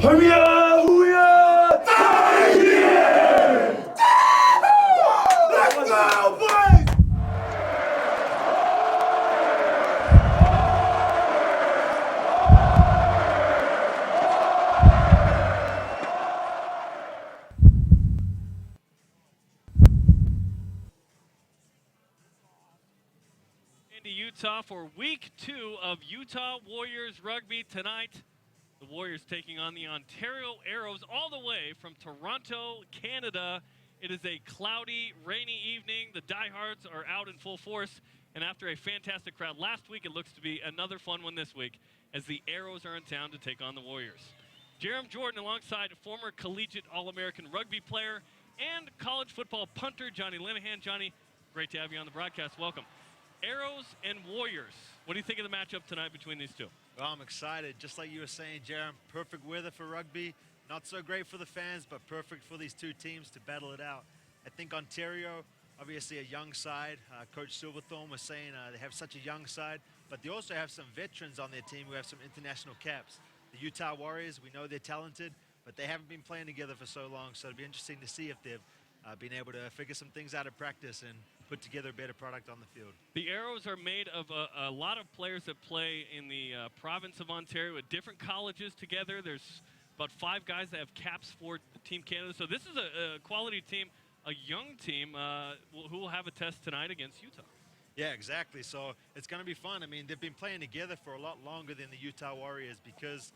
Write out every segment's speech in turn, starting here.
Hurry-ya, hurry-ya! Let's go, boys! Into Utah for week 2 of Utah Warriors rugby tonight. The Warriors taking on the Ontario Arrows all the way from Toronto, Canada. It is a cloudy, rainy evening. The diehards are out in full force. And after a fantastic crowd last week, it looks to be another fun one this week as the Arrows are in town to take on the Warriors. Jerem Jordan alongside former collegiate All-American rugby player and college football punter Johnny Linehan. Johnny, great to have you on the broadcast. Welcome. Arrows and Warriors. What do you think of the matchup tonight between these two? Well, I'm excited. Just like you were saying, Jerem, perfect weather for rugby. Not so great for the fans, but perfect for these two teams to battle it out. I think Ontario, obviously a young side. Coach Silverthorne was saying they have such a young side, but they also have some veterans on their team who have some international caps. The Utah Warriors, we know they're talented, but they haven't been playing together for so long, so it'll be interesting to see if they've been able to figure some things out of practice and put together a better product on the field. The Arrows are made of a lot of players that play in the province of Ontario at different colleges together. There's about 5 guys that have caps for Team Canada. So this is a quality team, a young team who will have a test tonight against Utah. Yeah, exactly. So it's going to be fun. I mean, they've been playing together for a lot longer than the Utah Warriors because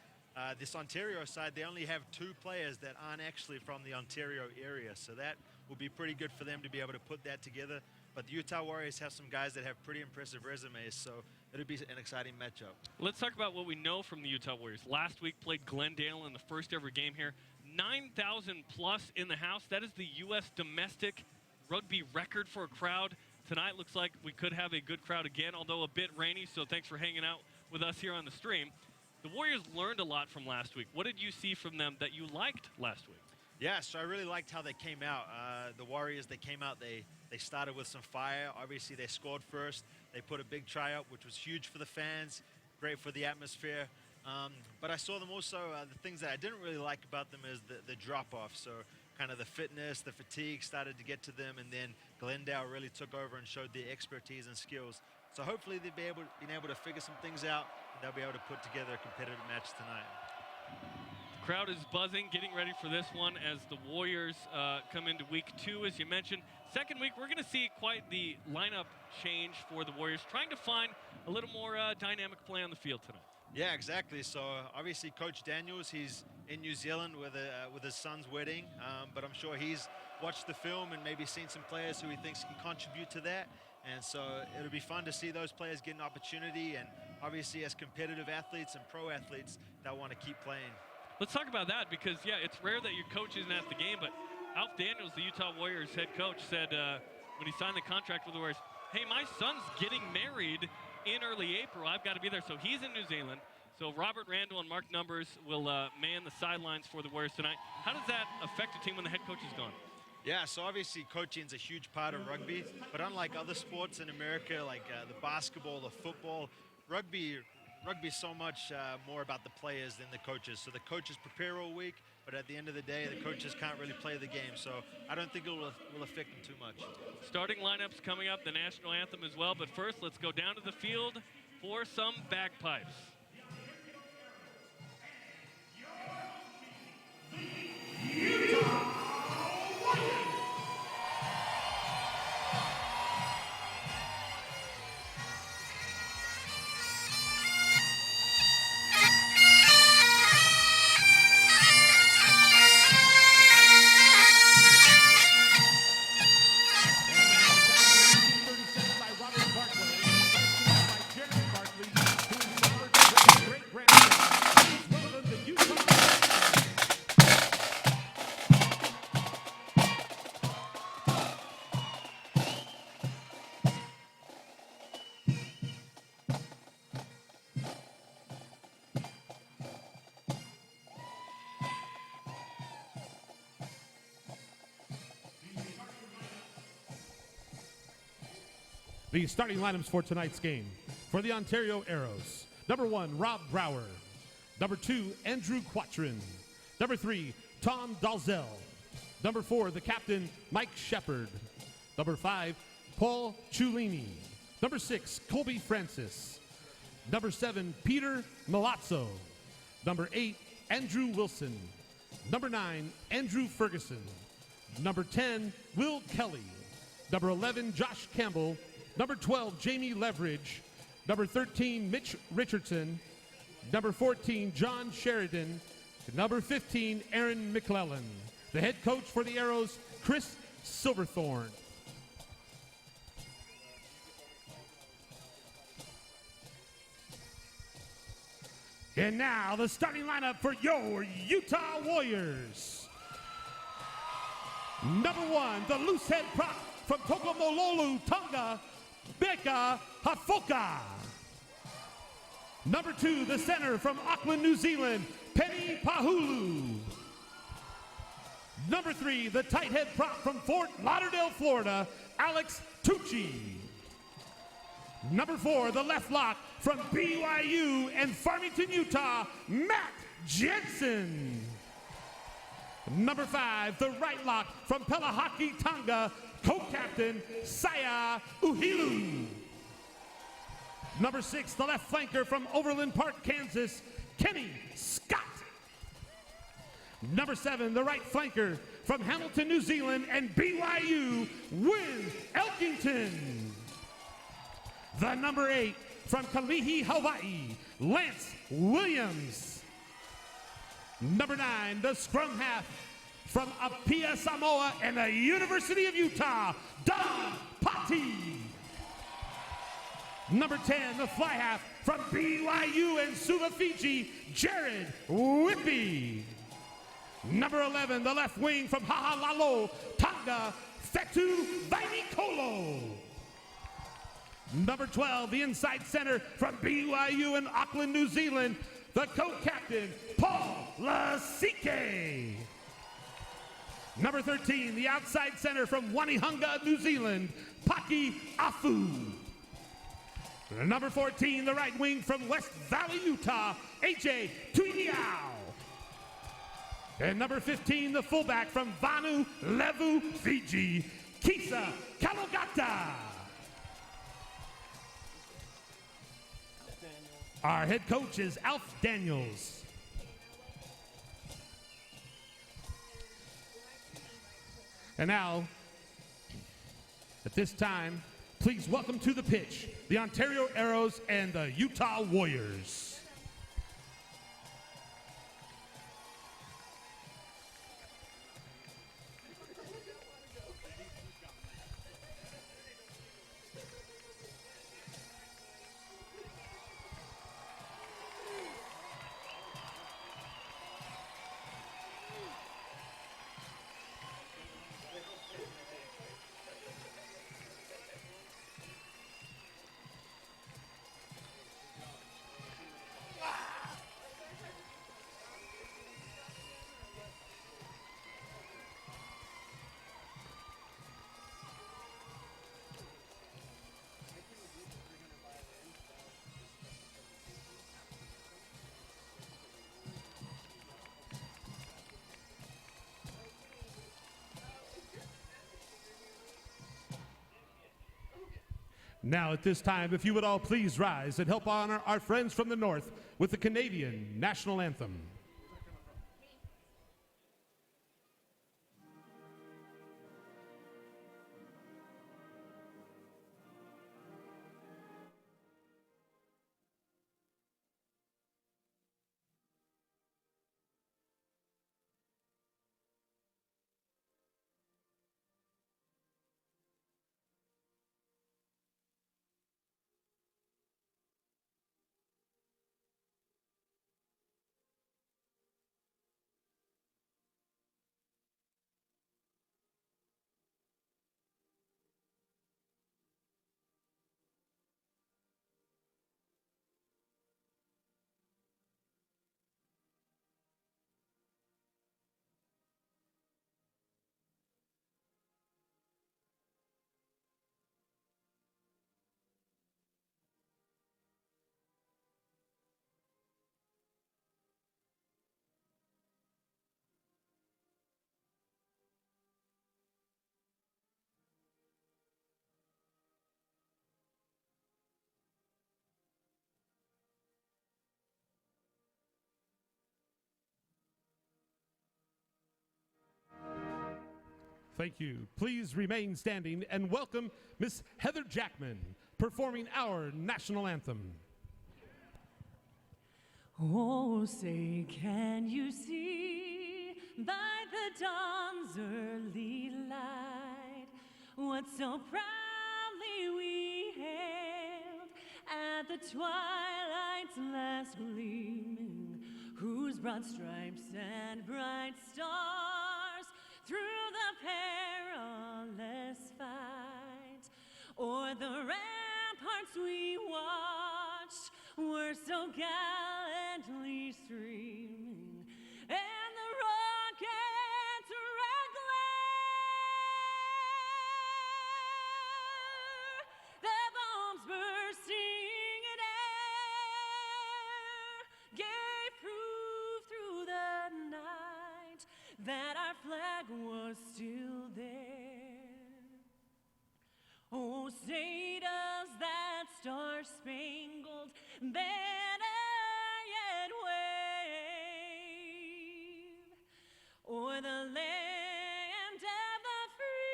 this Ontario side, they only have 2 players that aren't actually from the Ontario area. So that will be pretty good for them to be able to put that together. But the Utah Warriors have some guys that have pretty impressive resumes, so it'll be an exciting matchup. Let's talk about what we know from the Utah Warriors. Last week played Glendale in the first ever game here. 9,000 plus in the house. That is the U.S. domestic rugby record for a crowd. Tonight looks like we could have a good crowd again, although a bit rainy, so thanks for hanging out with us here on the stream. The Warriors learned a lot from last week. What did you see from them that you liked last week? Yeah, so I really liked how they came out. The Warriors, they came out, they started with some fire. Obviously, they scored first. They put a big try up, which was huge for the fans, great for the atmosphere. But I saw them also, the things that I didn't really like about them is the drop-off. So kind of the fitness, the fatigue started to get to them, and then Glendale really took over and showed their expertise and skills. So hopefully they'll be able to figure some things out, and they'll be able to put together a competitive match tonight. Crowd is buzzing, getting ready for this one as the Warriors come into week 2, as you mentioned. Second week, we're going to see quite the lineup change for the Warriors, trying to find a little more dynamic play on the field tonight. Yeah, exactly. So obviously Coach Daniels, he's in New Zealand with his son's wedding, but I'm sure he's watched the film and maybe seen some players who he thinks can contribute to that. And so it'll be fun to see those players get an opportunity, and obviously as competitive athletes and pro athletes that want to keep playing. Let's talk about that because, yeah, it's rare that your coach isn't at the game, but Alf Daniels, the Utah Warriors head coach, said when he signed the contract with the Warriors, hey, my son's getting married in early April. I've got to be there. So he's in New Zealand. So Robert Randall and Mark Numbers will man the sidelines for the Warriors tonight. How does that affect a team when the head coach is gone? Yeah, so obviously coaching is a huge part of rugby, but unlike other sports in America, like the basketball, the football, rugby is so much more about the players than the coaches. So the coaches prepare all week, but at the end of the day, the coaches can't really play the game. So I don't think it will affect them too much. Starting lineups coming up, the national anthem as well. But first, let's go down to the field for some bagpipes. The starting lineups for tonight's game. For the Ontario Arrows, number 1, Rob Brower. Number 2, Andrew Quatrin. Number 3, Tom Dalzell. Number 4, the captain, Mike Shepard. Number 5, Paul Ciullini. Number 6, Colby Francis. Number 7, Peter Milazzo. Number 8, Andrew Wilson. Number 9, Andrew Ferguson. Number 10, Will Kelly. Number 11, Josh Campbell. Number 12, Jamie Leverage. Number 13, Mitch Richardson. Number 14, John Sheridan. Number 15, Aaron McClellan. The head coach for the Arrows, Chris Silverthorne. And now the starting lineup for your Utah Warriors. Number 1, the loose head prop from Tokomololu, Tonga, Beka Hafoka. Number 2, the center from Auckland, New Zealand, Penny Pahulu. Number 3, the tight head prop from Fort Lauderdale, Florida, Alex Tucci. Number 4, the left lock from BYU and Farmington, Utah, Matt Jensen. Number 5, the right lock from Pelahaki, Tonga, co-captain Saya Uhilu. Number 6, the left flanker from Overland Park, Kansas, Kenny Scott. Number 7, the right flanker from Hamilton, New Zealand, and BYU, Win Elkington. The number 8, from Kalihi, Hawaii, Lance Williams. Number 9, the scrum half from Apia, Samoa, and the University of Utah, Don Patti. Number 10, the fly half from BYU and Suva, Fiji, Jared Whippy. Number 11, the left wing from Hahalalo, Tonga, Fetu Vainikolo. Number 12, the inside center from BYU and Auckland, New Zealand, the co-captain, Paul Lasike. Number 13, the outside center from Wanihunga, New Zealand, Paki Afu. Number 14, the right wing from West Valley, Utah, AJ Tuiniao. And number 15, the fullback from Vanu Levu, Fiji, Kisa Kalogata. Our head coach is Alf Daniels. And now, at this time, please welcome to the pitch the Ontario Arrows and the Utah Warriors. Now at this time, if you would all please rise and help honor our friends from the North with the Canadian National Anthem. Thank you. Please remain standing and welcome Miss Heather Jackman performing our national anthem. Oh, say, can you see by the dawn's early light what so proudly we hailed at the twilight's last gleaming, whose broad stripes and bright stars through the perilous fight o'er the ramparts we watched were so gallantly streaming, and the rockets red glare, the bombs bursting in air, gave proof through the night that our flag was still there. Oh, say does that star-spangled banner yet wave o'er the land of the free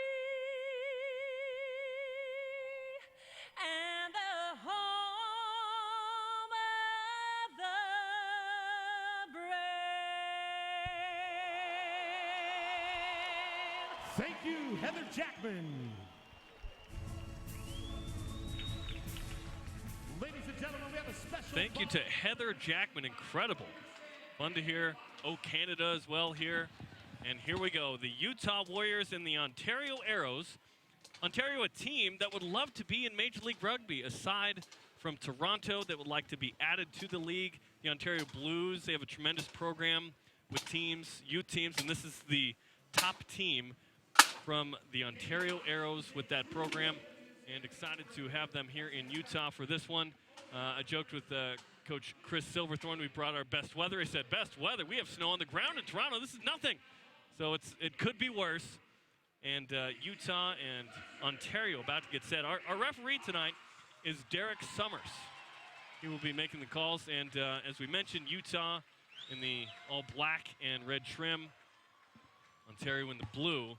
and the home of the brave? Thank you, Heather Jackman. Ladies and gentlemen, we have a special Thank you to Heather Jackman. Incredible. Fun to hear. Oh, Canada as well here. And here we go. The Utah Warriors and the Ontario Arrows. Ontario, a team that would love to be in Major League Rugby, aside from Toronto that would like to be added to the league. The Ontario Blues, they have a tremendous program with teams, youth teams, and this is the top team from the Ontario Arrows with that program. And excited to have them here in Utah for this one. I joked with Coach Chris Silverthorne. We brought our best weather. He said, best weather? We have snow on the ground in Toronto. This is nothing. So it could be worse. And Utah and Ontario about to get set. Our referee tonight is Derek Summers. He will be making the calls. And as we mentioned, Utah in the all black and red trim. Ontario in the blue,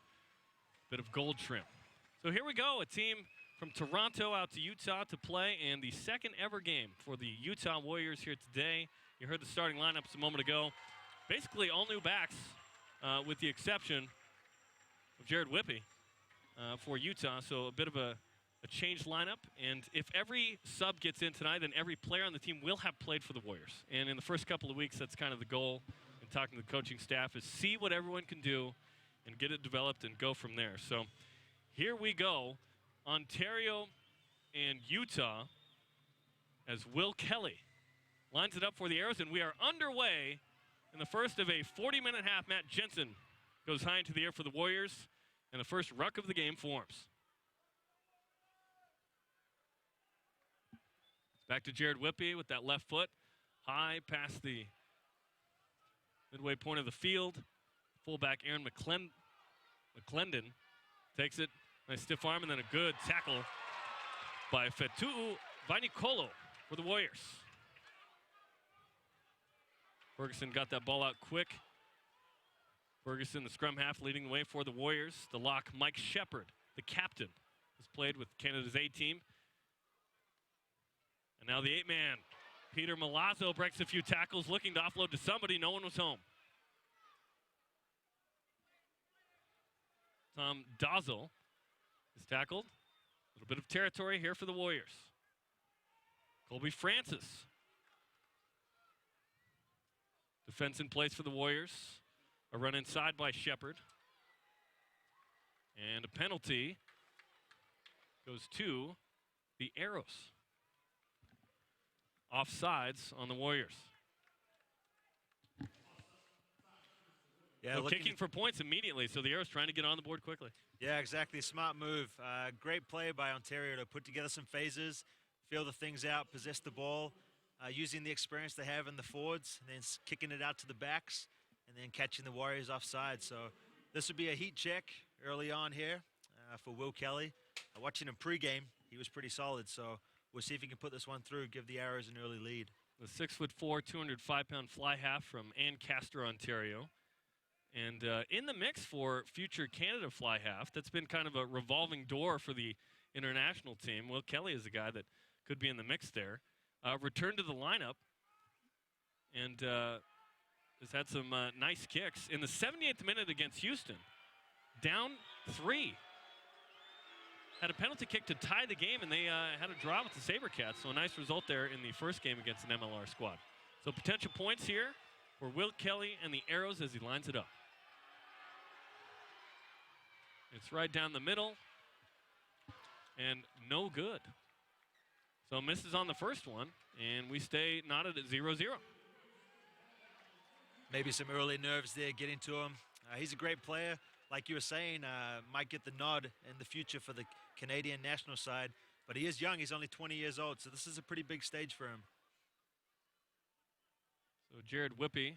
bit of gold trim. So here we go, a team from Toronto out to Utah to play, and the second ever game for the Utah Warriors here today. You heard the starting lineups a moment ago. Basically all new backs, with the exception of Jared Whippy for Utah. So a bit of a changed lineup. And if every sub gets in tonight, then every player on the team will have played for the Warriors. And in the first couple of weeks, that's kind of the goal in talking to the coaching staff, is see what everyone can do and get it developed and go from there. So here we go. Ontario and Utah, as Will Kelly lines it up for the Arrows, and we are underway in the first of a 40-minute half. Matt Jensen goes high into the air for the Warriors, and the first ruck of the game forms. Back to Jared Whippy with that left foot, high past the midway point of the field. Fullback Aaron McClendon takes it. Nice stiff arm, and then a good tackle by Fetu'u Vainikolo for the Warriors. Ferguson got that ball out quick. Ferguson, the scrum half, leading the way for the Warriors. The lock, Mike Shepard, the captain, has played with Canada's A team. And now the 8-man, Peter Milazzo, breaks a few tackles, looking to offload to somebody. No one was home. Tom Dazzle is tackled. A little bit of territory here for the Warriors. Colby Francis. Defense in place for the Warriors. A run inside by Shepard. And a penalty goes to the Arrows. Offsides on the Warriors. Yeah, so kicking for points immediately, so the Arrows trying to get on the board quickly. Yeah, exactly. Smart move. Great play by Ontario to put together some phases, feel the things out, possess the ball, using the experience they have in the forwards, and then kicking it out to the backs, and then catching the Warriors offside. So this would be a heat check early on here for Will Kelly. Watching him pregame, he was pretty solid. So we'll see if he can put this one through, give the Arrows an early lead. The 6'4", 205-pound fly half from Ancaster, Ontario. And in the mix for future Canada fly half, that's been kind of a revolving door for the international team. Will Kelly is a guy that could be in the mix there. Returned to the lineup and has had some nice kicks. In the 78th minute against Houston, down 3. Had a penalty kick to tie the game, and they had a draw with the SaberCats. So a nice result there in the first game against an MLR squad. So potential points here for Will Kelly and the Arrows as he lines it up. It's right down the middle, and no good. So misses on the first one, and we stay knotted at 0-0. Maybe some early nerves there getting to him. He's a great player. Like you were saying, might get the nod in the future for the Canadian national side. But he is young. He's only 20 years old, so this is a pretty big stage for him. So Jared Whippy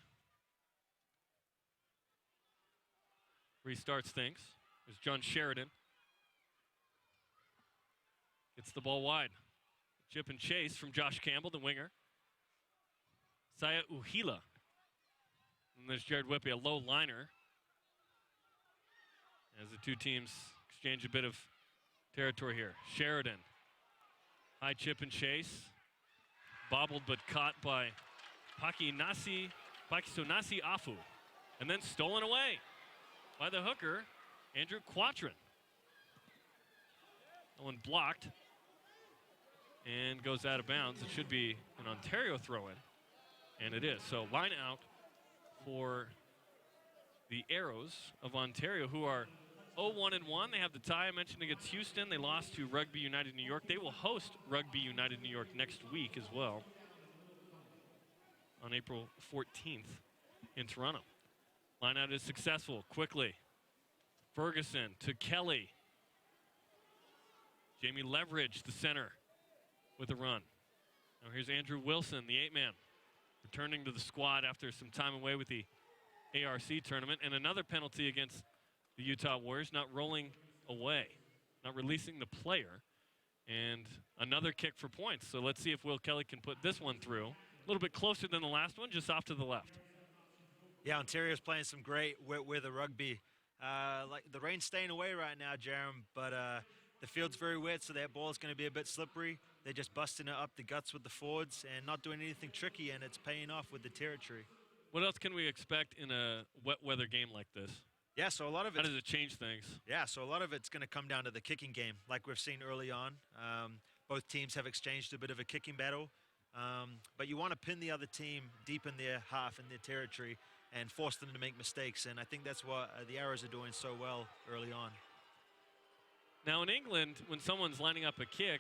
restarts things. There's John Sheridan. Gets the ball wide. Chip and chase from Josh Campbell, the winger. Saya Uhila. And there's Jared Whippy, a low liner. As the two teams exchange a bit of territory here. Sheridan. High chip and chase. Bobbled but caught by Pakistonasi Afu. And then stolen away by the hooker, Andrew Quatrin. That one blocked and goes out of bounds. It should be an Ontario throw-in, and it is. So line out for the Arrows of Ontario, who are 0-1-1. They have the tie I mentioned against Houston. They lost to Rugby United New York. They will host Rugby United New York next week as well on April 14th in Toronto. Line out is successful quickly. Ferguson to Kelly. Jamie Leverage, the center, with a run. Now here's Andrew Wilson, the 8-man, returning to the squad after some time away with the ARC tournament. And another penalty against the Utah Warriors, not rolling away, not releasing the player. And another kick for points. So let's see if Will Kelly can put this one through. A little bit closer than the last one, just off to the left. Yeah, Ontario's playing some great with the rugby. Like the rain's staying away right now, Jerem, but the field's very wet, so that ball's going to be a bit slippery. They're just busting it up the guts with the forwards and not doing anything tricky, and it's paying off with the territory. What else can we expect in a wet weather game like this? Yeah, so a lot of it. How does it change things? Yeah, so a lot of it's going to come down to the kicking game, like we've seen early on. Both teams have exchanged a bit of a kicking battle, but you want to pin the other team deep in their half, in their territory, and force them to make mistakes. And I think that's what the Arrows are doing so well early on. Now in England, when someone's lining up a kick,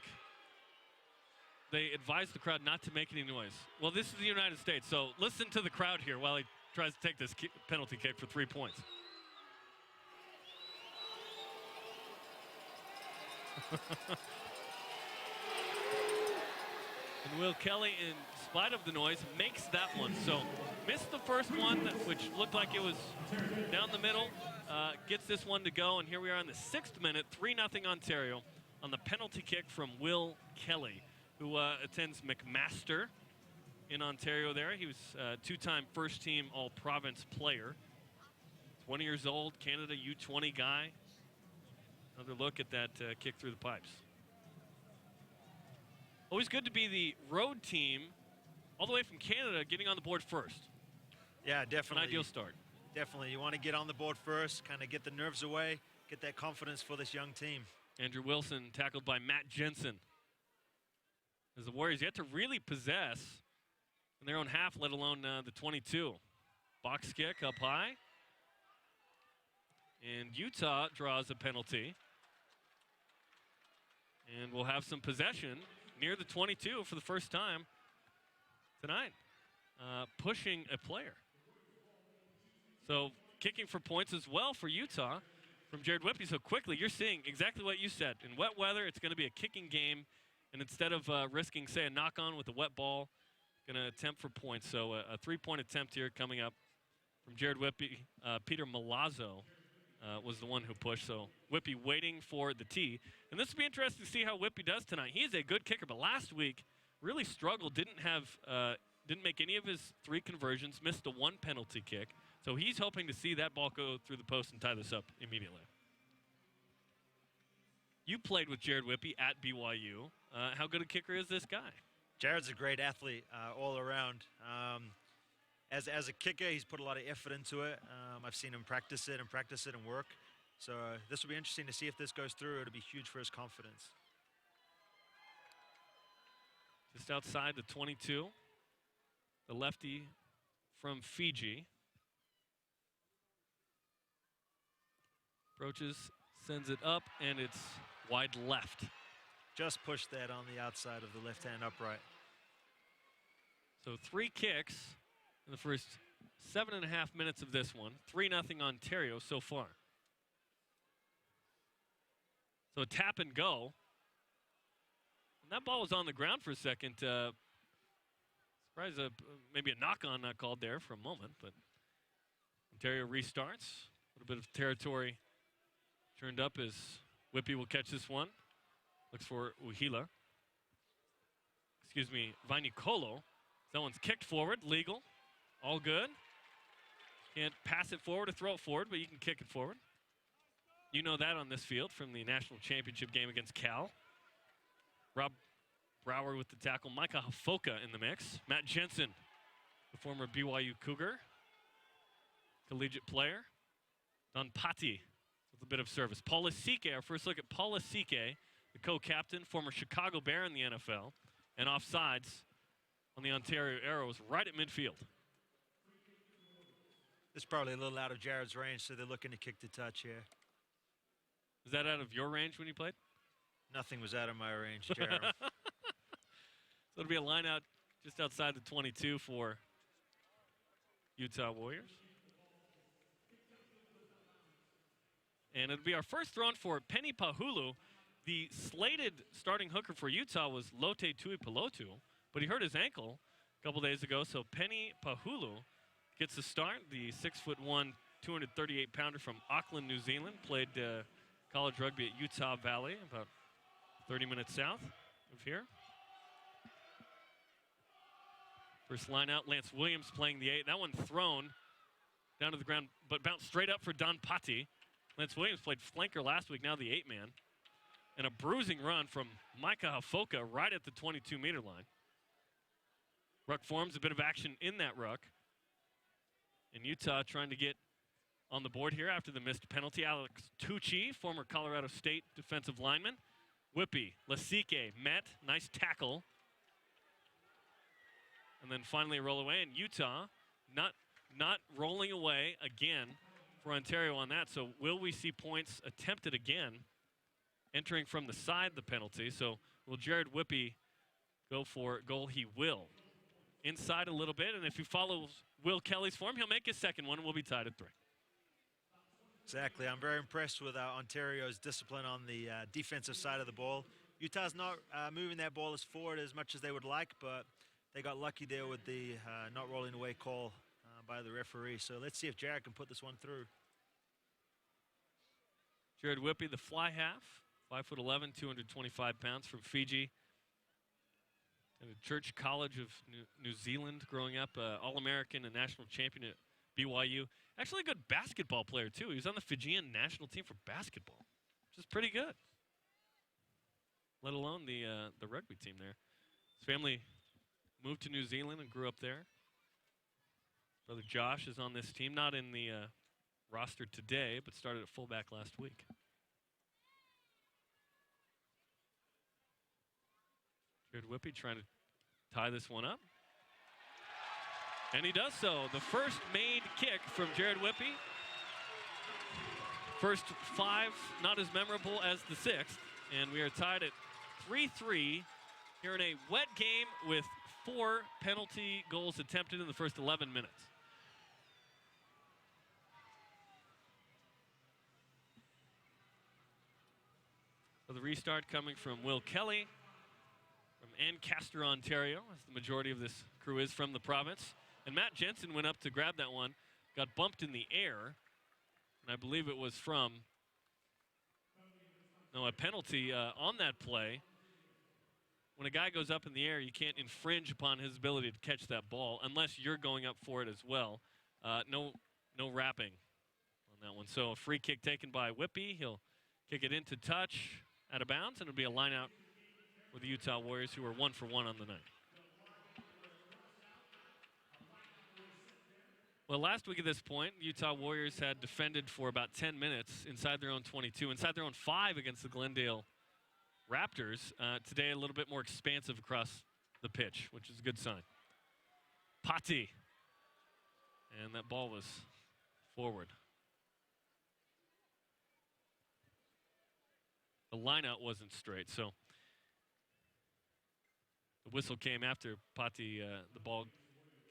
they advise the crowd not to make any noise. Well, this is the United States, so listen to the crowd here while he tries to take this penalty kick for 3 points. And Will Kelly, in spite of the noise, makes that one. So missed the first one, which looked like it was down the middle. Gets this one to go, and here we are in the 6th minute, 3-0 Ontario on the penalty kick from Will Kelly, who attends McMaster in Ontario there. He was a 2-time first-team All-Province player. 20 years old, Canada U20 guy. Another look at that kick through the pipes. Always good to be the road team all the way from Canada getting on the board first. Yeah, definitely. An ideal start. Definitely. You want to get on the board first, kind of get the nerves away, get that confidence for this young team. Andrew Wilson tackled by Matt Jensen. As the Warriors yet to really possess in their own half, let alone the 22. Box kick up high. And Utah draws a penalty. And we'll have some possession near the 22 for the first time tonight. Pushing a player. So kicking for points as well for Utah from Jared Whippy. So quickly, you're seeing exactly what you said. In wet weather, it's going to be a kicking game. And instead of risking, say, a knock-on with a wet ball, going to attempt for points. So a 3-point attempt here coming up from Jared Whippy. Peter Milazzo was the one who pushed. So Whippy waiting for the tee. And this will be interesting to see how Whippy does tonight. He is a good kicker, but last week really struggled, didn't have didn't make any of his 3 conversions, missed a 1 penalty kick. So he's hoping to see that ball go through the post and tie this up immediately. You played with Jared Whippy at BYU. How good a kicker is this guy? Jared's a great athlete all around. As a kicker, he's put a lot of effort into it. I've seen him practice it and work. So this will be interesting to see if this goes through. It'll be huge for his confidence. Just outside the 22, the lefty from Fiji. Approaches, sends it up, and it's wide left. Just pushed that on the outside of the left-hand upright. So 3 kicks in the first 7.5 minutes of this one. 3-0 Ontario so far. So a tap and go. And that ball was on the ground for a second. Surprised maybe a knock-on not called there for a moment, but Ontario restarts. A little bit of territory turned up as Whippy will catch this one. Looks for Uhila. Excuse me, Vainikolo. That one's kicked forward, legal. All good. Can't pass it forward or throw it forward, but you can kick it forward. You know that on this field from the national championship game against Cal. Rob Brower with the tackle. Micah Hafoka in the mix. Matt Jensen, the former BYU Cougar. Collegiate player. Don Patti with a bit of service. Paul Lasike, our first look at Paul Lasike, the co-captain, former Chicago Bear in the NFL. And offsides on the Ontario Arrows right at midfield. This is probably a little out of Jared's range, so they're looking to kick to touch here. Is that out of your range when you played? Nothing was out of my range, Jared. So it'll be a line out just outside the 22 for Utah Warriors. And it'll be our first throw for Penny Pahulu. The slated starting hooker for Utah was Lote Tuipulotu, but he hurt his ankle a couple days ago, so Penny Pahulu gets the start. The 6'1", 238-pounder from Auckland, New Zealand, played college rugby at Utah Valley, about 30 minutes south of here. First line out, Lance Williams playing the 8. That one thrown down to the ground, but bounced straight up for Don Patti. Lance Williams played flanker last week, now the 8-man. And a bruising run from Micah Hafoka right at the 22-meter line. Ruck forms, a bit of action in that ruck. And Utah trying to get on the board here after the missed penalty. Alex Tucci, former Colorado State defensive lineman. Whippy, Lasike, met, nice tackle. And then finally a roll away, and Utah not rolling away again for Ontario on that. So will we see points attempted again, entering from the side the penalty? So will Jared Whippy go for goal? He will. Inside a little bit, and if he follows Will Kelly's form, he'll make his second one, and we'll be tied at 3. Exactly. I'm very impressed with Ontario's discipline on the defensive side of the ball. Utah's not moving that ball as forward as much as they would like, but they got lucky there with the not rolling away call by the referee. So let's see if Jared can put this one through. Jared Whippy, the fly half, 5'11", 225 pounds from Fiji. At a Church College of New Zealand growing up, All-American and national champion at BYU. Actually a good basketball player, too. He was on the Fijian national team for basketball, which is pretty good, let alone the rugby team there. His family moved to New Zealand and grew up there. Brother Josh is on this team, not in the roster today, but started at fullback last week. Jared Whippy trying to tie this one up. And he does so. The first made kick from Jared Whippy. First 5, not as memorable as the 6th. And we are tied at 3-3 here in a wet game with 4 penalty goals attempted in the first 11 minutes. So the restart coming from Will Kelly from Ancaster, Ontario, as the majority of this crew is from the province. And Matt Jensen went up to grab that one, got bumped in the air, and I believe it was from a penalty on that play. when a guy goes up in the air, you can't infringe upon his ability to catch that ball unless you're going up for it as well. No wrapping on that one. So a free kick taken by Whippy. He'll kick it into touch, out of bounds, and it'll be a line out for the Utah Warriors, who are 1 for 1 on the night. Well, last week at this point, Utah Warriors had defended for about 10 minutes inside their own 22, inside their own 5 against the Glendale Raptors. Today, a little bit more expansive across the pitch, which is a good sign. Patti. And that ball was forward. The lineout wasn't straight, so the whistle came after Patti, the ball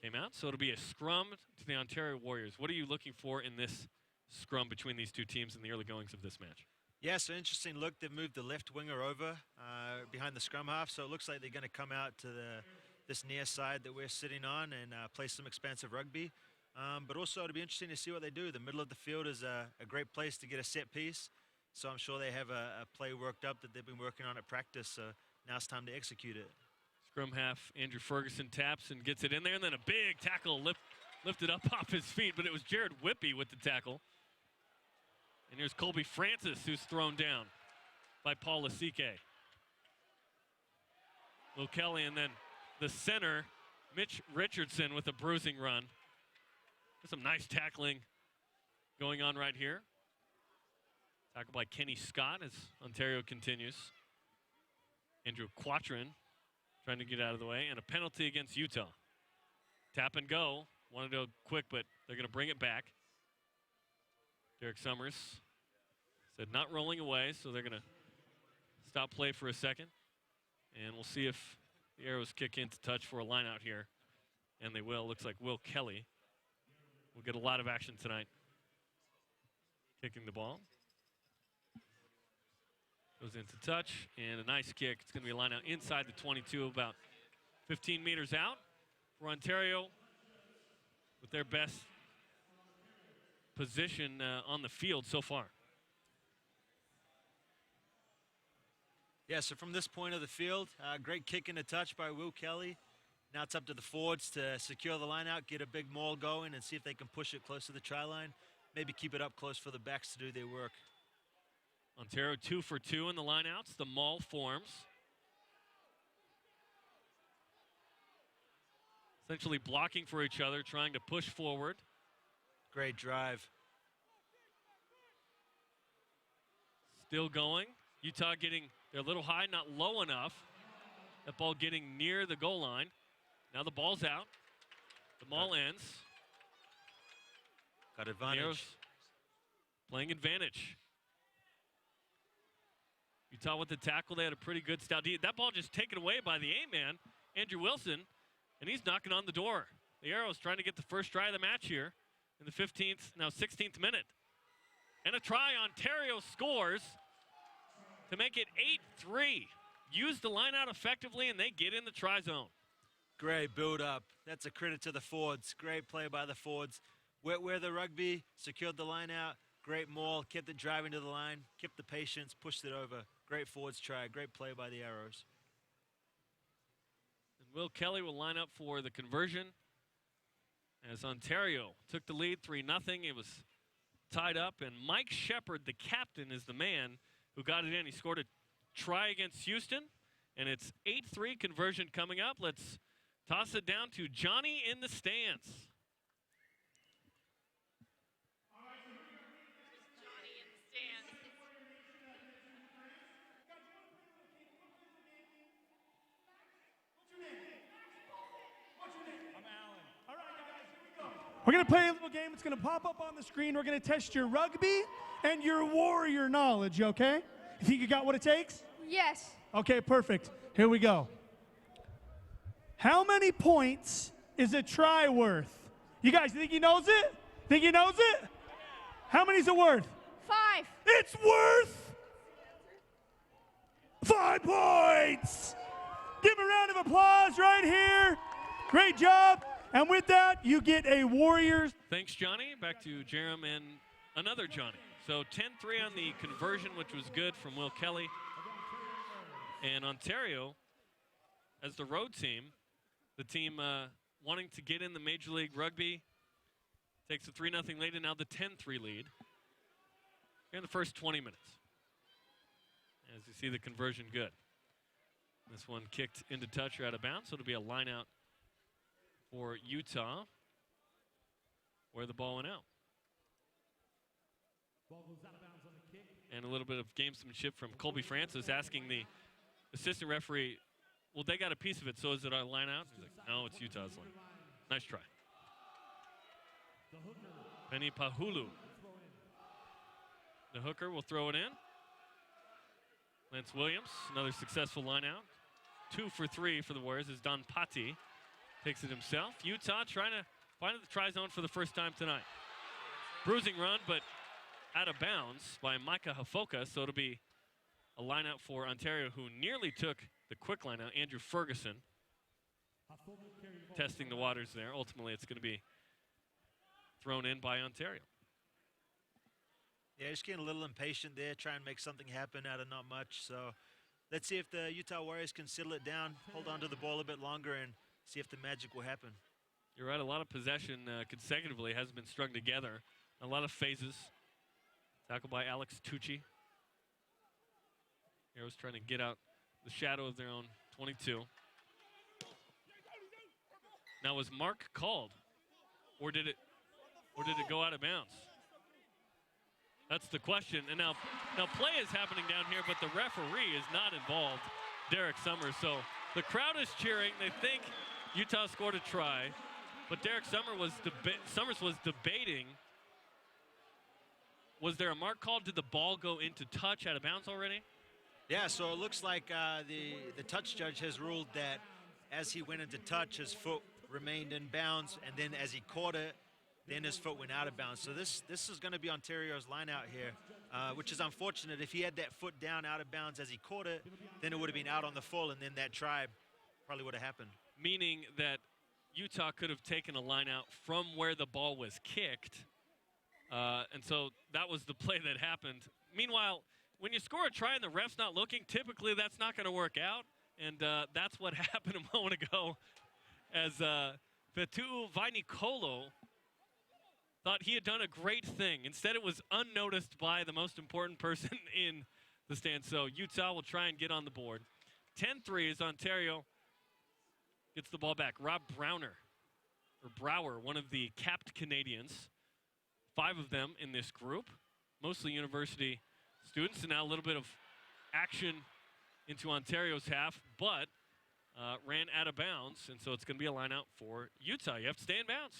came out. So it'll be a scrum to the Ontario Warriors. What are you looking for in this scrum between these two teams in the early goings of this match? Yeah, so interesting look. They've moved the left winger over behind the scrum half, so it looks like they're going to come out to this near side that we're sitting on and play some expansive rugby. But also it'll be interesting to see what they do. The middle of the field is a great place to get a set piece, so I'm sure they have a play worked up that they've been working on at practice, so now it's time to execute it. Scrum half, Andrew Ferguson taps and gets it in there, and then a big tackle lifted up off his feet, but it was Jared Whippy with the tackle. And here's Colby Francis, who's thrown down by Paul Lasike. Will Kelly, and then the center, Mitch Richardson, with a bruising run. There's some nice tackling going on right here. Tackle by Kenny Scott as Ontario continues. Andrew Quatrin trying to get out of the way, and a penalty against Utah. Tap and go. Wanted to go quick, but they're going to bring it back. Derek Summers said not rolling away, so they're going to stop play for a second. And we'll see if the Arrows kick into touch for a line out here. And they will. Looks like Will Kelly will get a lot of action tonight kicking the ball. Goes into touch, and a nice kick. It's going to be a line out inside the 22, about 15 meters out for Ontario with their best position on the field so far. Yeah, so from this point of the field, great kick into touch by Will Kelly. Now it's up to the forwards to secure the line out, get a big maul going, and see if they can push it close to the try line. Maybe keep it up close for the backs to do their work. Ontario 2 for 2 in the lineouts. The maul forms. Essentially blocking for each other, trying to push forward. Great drive. Still going. Utah getting, they're a little high, not low enough. That ball getting near the goal line. Now the ball's out. The maul ends. Got advantage. Playing advantage. Utah with the tackle. They had a pretty good style. That ball just taken away by the A-man, Andrew Wilson, and he's knocking on the door. The Arrows trying to get the first try of the match here in the 15th, now 16th minute. And a try. Ontario scores to make it 8-3. Use the line out effectively, and they get in the try zone. Great build up. That's a credit to the forwards. Great play by the forwards. Where the rugby, secured the line out. Great maul, kept it driving to the line, kept the patience, pushed it over. Great forwards try, great play by the Arrows. And Will Kelly will line up for the conversion as Ontario took the lead 3-0. It was tied up, and Mike Shepard, the captain, is the man who got it in. He scored a try against Houston, and it's 8-3 conversion coming up. Let's toss it down to Johnny in the stands. We're going to play a little game. It's going to pop up on the screen. We're going to test your rugby and your warrior knowledge, okay? You think you got what it takes? Yes. Okay, perfect. Here we go. How many points is a try worth? You guys think he knows it? Think he knows it? How many is it worth? 5. It's worth 5 points. Give him a round of applause right here. Great job. And with that, you get a Warriors. Thanks, Johnny. Back to Jerem and another Johnny. So 10-3 on the conversion, which was good from Will Kelly. And Ontario as the road team, the team wanting to get in the Major League Rugby, takes a 3-0 lead and now the 10-3 lead in the first 20 minutes. As you see the conversion good. This one kicked into touch or out of bounds, so it'll be a line out for Utah where the ball went out. Ball goes out of bounds on the kick. And a little bit of gamesmanship from Colby Francis asking the assistant referee, well, they got a piece of it, so is it our line out? He's like, no, it's Utah's line. Nice try. Penny Pahulu. The hooker will throw it in. Lance Williams, another successful line out. 2 for 3 for the Warriors as Don Patti takes it himself. Utah trying to find the try zone for the first time tonight. Bruising run, but out of bounds by Micah Hafoka, so it'll be a line out for Ontario, who nearly took the quick line out. Andrew Ferguson testing the waters there. Ultimately, it's going to be thrown in by Ontario. Yeah, just getting a little impatient there, trying to make something happen out of not much. So let's see if the Utah Warriors can settle it down, hold on to the ball a bit longer, and see if the magic will happen. You're right, a lot of possession consecutively has been strung together. A lot of phases. Tackled by Alex Tucci. Arrows trying to get out the shadow of their own 22. Now, was Mark called? Or did it go out of bounds? That's the question. And now play is happening down here, but the referee is not involved, Derek Summers. So the crowd is cheering. They think Utah scored a try, but Derek Summers was debating. Was there a mark called? Did the ball go into touch out of bounds already? Yeah, so it looks like the touch judge has ruled that as he went into touch, his foot remained in bounds, and then as he caught it, then his foot went out of bounds. So this is going to be Ontario's line out here, which is unfortunate. If he had that foot down out of bounds as he caught it, then it would have been out on the full, and then that try probably would have happened. Meaning that Utah could have taken a line out from where the ball was kicked. And so that was the play that happened. Meanwhile, when you score a try and the ref's not looking, typically that's not going to work out. And that's what happened a moment ago as Fetu Vainikolo thought he had done a great thing. Instead, it was unnoticed by the most important person in the stand. So Utah will try and get on the board. 10-3 as Ontario gets the ball back. Rob Brower, one of the capped Canadians. 5 of them in this group, mostly university students, and now a little bit of action into Ontario's half, but ran out of bounds, and so it's going to be a line out for Utah. You have to stay in bounds.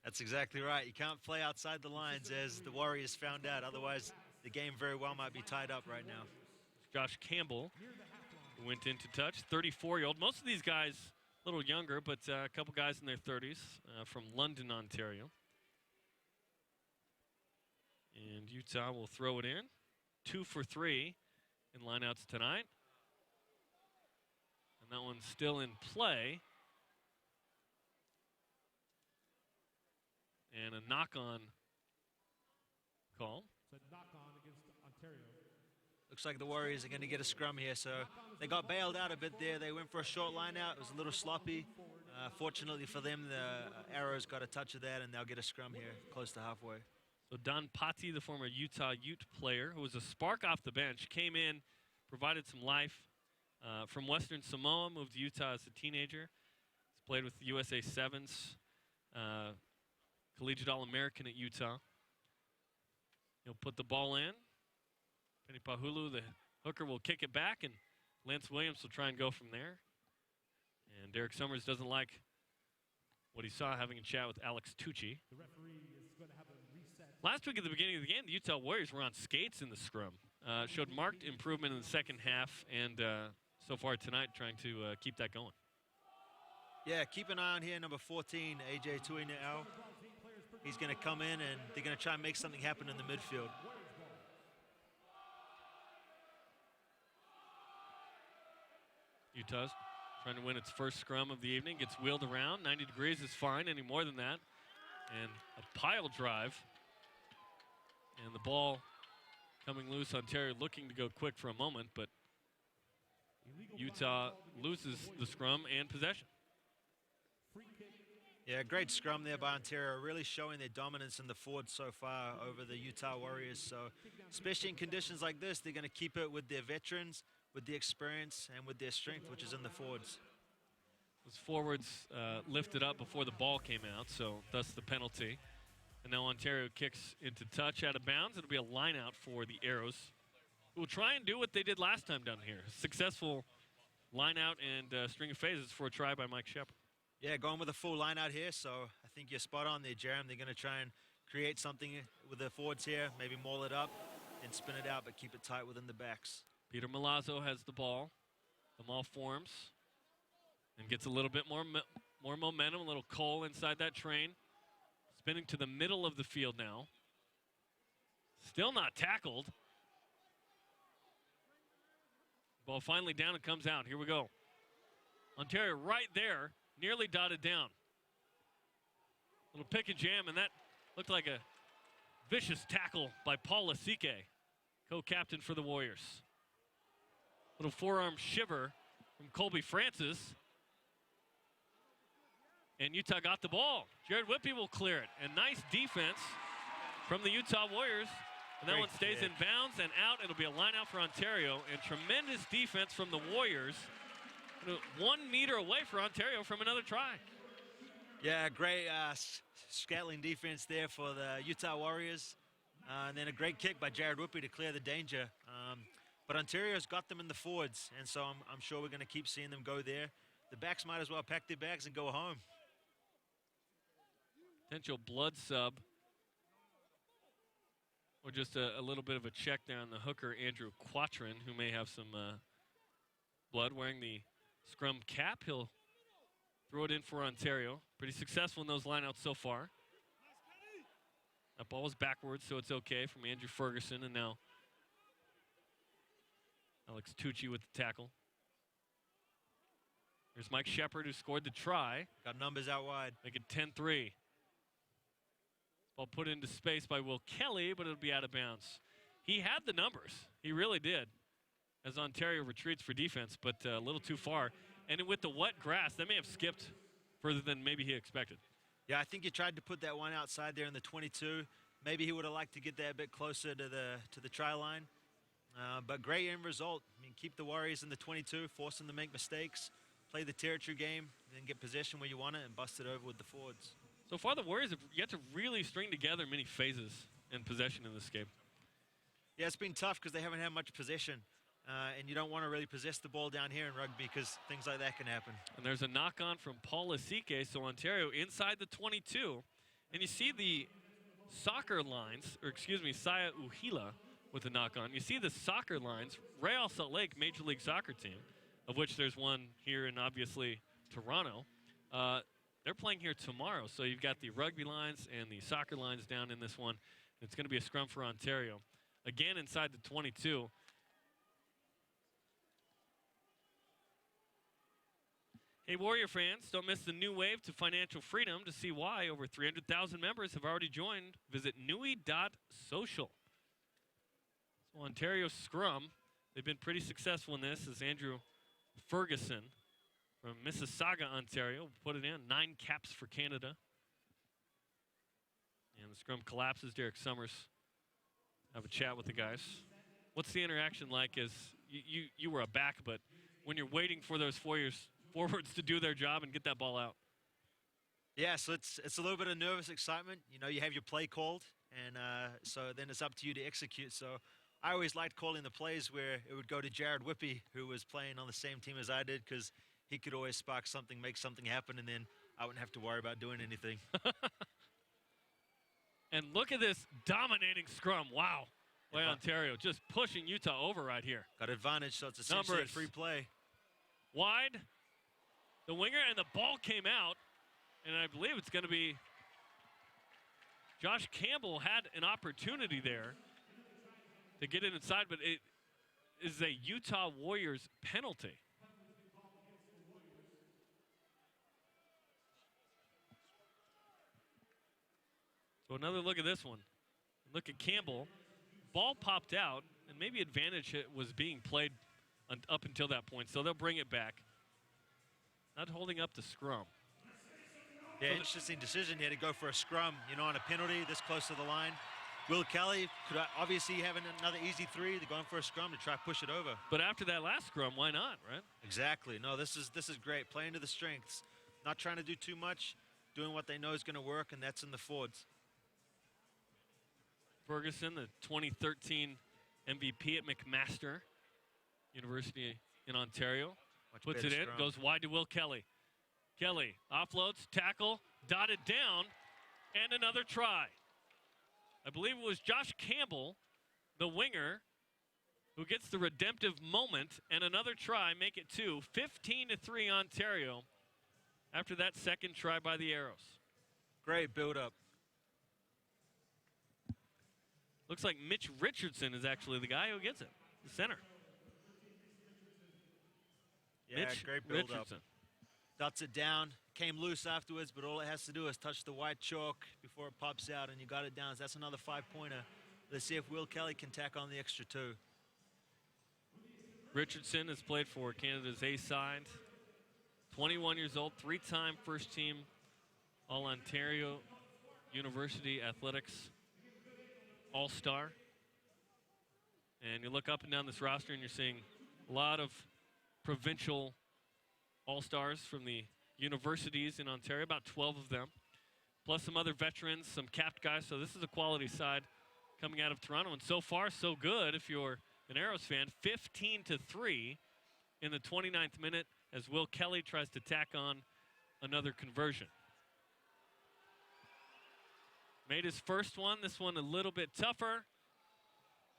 That's exactly right. You can't play outside the lines, as the Warriors found out. Otherwise, the game very well might be tied up right now. Josh Campbell, who went into touch, 34-year-old. Most of these guys a little younger, but a couple guys in their 30s from London, Ontario. And Utah will throw it in. 2 for 3 in lineouts tonight. And that one's still in play. And a knock-on call. It's a knock-on against Ontario. Looks like the Warriors are going to get a scrum here. So they got bailed out a bit there. They went for a short line out. It was a little sloppy. Fortunately for them, the Arrows got a touch of that, and they'll get a scrum here close to halfway. So Don Patti, the former Utah Ute player, who was a spark off the bench, came in, provided some life from Western Samoa, moved to Utah as a teenager. He's played with the USA Sevens, collegiate All-American at Utah. He'll put the ball in. Penny Pahulu, the hooker, will kick it back, and Lance Williams will try and go from there. And Derek Summers doesn't like what he saw having a chat with Alex Tucci. The referee is going to have a reset. Last week at the beginning of the game, the Utah Warriors were on skates in the scrum. Showed marked improvement in the second half, and so far tonight trying to keep that going. Yeah, keep an eye on here, number 14, AJ Tuineau. He's going to come in, and they're going to try and make something happen in the midfield. Utah's trying to win its first scrum of the evening. Gets wheeled around. 90 degrees is fine. Any more than that. And a pile drive. And the ball coming loose. Ontario looking to go quick for a moment, but Utah loses the scrum and possession. Yeah, great scrum there by Ontario, really showing their dominance in the forward so far over the Utah Warriors. So, especially in conditions like this, they're going to keep it with their veterans, with the experience, and with their strength, which is in the forwards. Those forwards lifted up before the ball came out, so thus the penalty. And now Ontario kicks into touch out of bounds. It'll be a line out for the Arrows, who will try and do what they did last time down here. Successful line out and string of phases for a try by Mike Shepard. Yeah, going with a full line out here, so I think you're spot on there, Jerem. They're going to try and create something with the forwards here, maybe maul it up and spin it out, but keep it tight within the backs. Peter Milazzo has the ball. The ball forms and gets a little bit more momentum, a little coal inside that train. Spinning to the middle of the field now. Still not tackled. Ball finally down and comes out. Here we go. Ontario right there, nearly dotted down. Little pick and jam, and that looked like a vicious tackle by Paul Lasike, co-captain for the Warriors. Little forearm shiver from Colby Francis. And Utah got the ball. Jared Whippy will clear it. And nice defense from the Utah Warriors. And that Great one stays kick. in bounds and out. It'll be a line out for Ontario. And tremendous defense from the Warriors. 1 meter away for Ontario from another try. Yeah, great scattling defense there for the Utah Warriors. And then a great kick by Jared Whippy to clear the danger. But Ontario's got them in the forwards, and so I'm sure we're going to keep seeing them go there. The backs might as well pack their bags and go home. Potential blood sub. Or just a little bit of a check there on the hooker, Andrew Quatrin, who may have some blood, wearing the scrum cap. He'll throw it in for Ontario. Pretty successful in those lineouts so far. That ball was backwards, so it's okay, from Andrew Ferguson. And now Alex Tucci with the tackle. Here's Mike Shepard, who scored the try. Got numbers out wide. Make it 10-3. Ball put into space by Will Kelly, but it'll be out of bounds. He had the numbers. He really did, as Ontario retreats for defense, but a little too far. And with the wet grass, they may have skipped further than maybe he expected. Yeah, I think he tried to put that one outside there in the 22. Maybe he would have liked to get that a bit closer to the try line. But great end result. I mean, keep the Warriors in the 22, force them to make mistakes, play the territory game, then get possession where you want it and bust it over with the forwards. So far, the Warriors have yet to really string together many phases and possession in this game. Yeah, it's been tough because they haven't had much possession. And you don't want to really possess the ball down here in rugby because things like that can happen. And there's a knock-on from Paul Lasike, so Ontario inside the 22. And you see the soccer lines, or excuse me, Saya Uhila with a knock-on. You see the soccer lines, Real Salt Lake Major League Soccer team, of which there's one here in, obviously, Toronto. They're playing here tomorrow, so you've got the rugby lines and the soccer lines down in this one. It's going to be a scrum for Ontario. Again, inside the 22. Hey, Warrior fans, don't miss the new wave to financial freedom. To see why, over 300,000 members have already joined. Visit nui.social. So Ontario scrum, they've been pretty successful in this, as Andrew Ferguson from Mississauga, Ontario, put it in. 9 caps for Canada. And the scrum collapses. Derek Summers have a chat with the guys. What's the interaction like as you were a back, but when you're waiting for those forwards to do their job and get that ball out? Yeah, so it's a little bit of nervous excitement. You know, you have your play called, and so then it's up to you to execute. So I always liked calling the plays where it would go to Jared Whippy, who was playing on the same team as I did, because he could always spark something, make something happen, and then I wouldn't have to worry about doing anything. And look at this dominating scrum. Wow. By Ontario, just pushing Utah over right here. Got advantage, so it's essentially a free play. Wide, the winger, and the ball came out. And I believe it's going to be Josh Campbell had an opportunity there to get it inside, but it is a Utah Warriors penalty. So another look at this one. Look at Campbell. Ball popped out, and maybe advantage was being played up until that point. So they'll bring it back. Not holding up the scrum. Yeah, interesting decision here to go for a scrum, on a penalty this close to the line. Will Kelly could obviously have another easy three. They're going for a scrum to try to push it over. But after that last scrum, why not, right? Exactly. No, this is great. Playing to the strengths. Not trying to do too much, doing what they know is going to work, and that's in the forwards. Ferguson, the 2013 MVP at McMaster University in Ontario. Much Puts better it in, scrum. goes wide to Will Kelly. Kelly offloads, tackle, dotted down, and another try. I believe it was Josh Campbell, the winger, who gets the redemptive moment, and another try, make it 2. 15-3 Ontario after that second try by the Arrows. Great build-up. Looks like Mitch Richardson is actually the guy who gets it, the center. Yeah, Mitch great build-up. Richardson. Dots it down, came loose afterwards, but all it has to do is touch the white chalk before it pops out, and you got it down. So that's another 5-pointer. Let's see if Will Kelly can tack on the extra 2. Richardson has played for Canada's A side. 21 years old, 3-time first team All-Ontario University Athletics All-Star. And you look up and down this roster and you're seeing a lot of provincial All-Stars from the universities in Ontario, about 12 of them, plus some other veterans, some capped guys. So this is a quality side coming out of Toronto, and so far so good if you're an Arrows fan. 15-3 in the 29th minute as Will Kelly tries to tack on another conversion. Made his first one, this one a little bit tougher,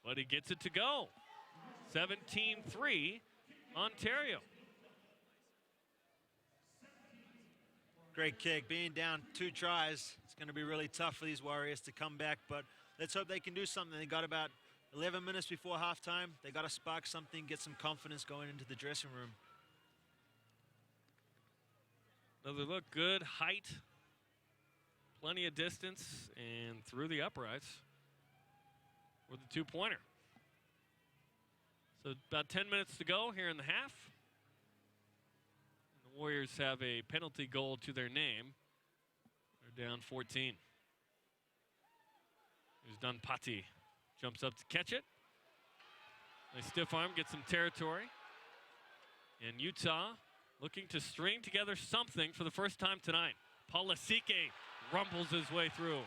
but he gets it to go. 17-3 Ontario. Great kick. Being down 2 tries, it's going to be really tough for these Warriors to come back, but let's hope they can do something. They got about 11 minutes before halftime. They got to spark something, get some confidence going into the dressing room. Another look, good height, plenty of distance, and through the uprights with the 2-pointer. So about 10 minutes to go here in the half. The Warriors have a penalty goal to their name. They're down 14. Here's Dunpati. Jumps up to catch it. Nice stiff arm, gets some territory. And Utah looking to string together something for the first time tonight. Polasike rumbles his way through.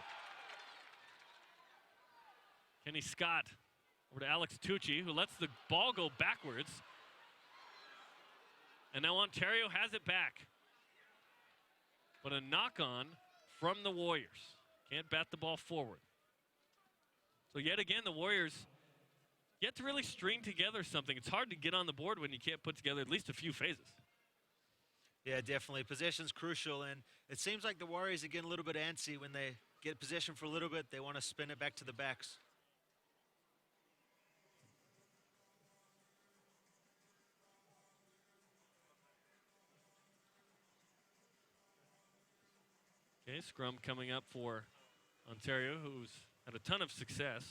Kenny Scott over to Alex Tucci, who lets the ball go backwards. And now Ontario has it back. But a knock-on from the Warriors. Can't bat the ball forward. So yet again, the Warriors yet to really string together something. It's hard to get on the board when you can't put together at least a few phases. Yeah, definitely. Possession's crucial, and it seems like the Warriors are getting a little bit antsy when they get possession for a little bit. They want to spin it back to the backs. Okay, scrum coming up for Ontario, who's had a ton of success.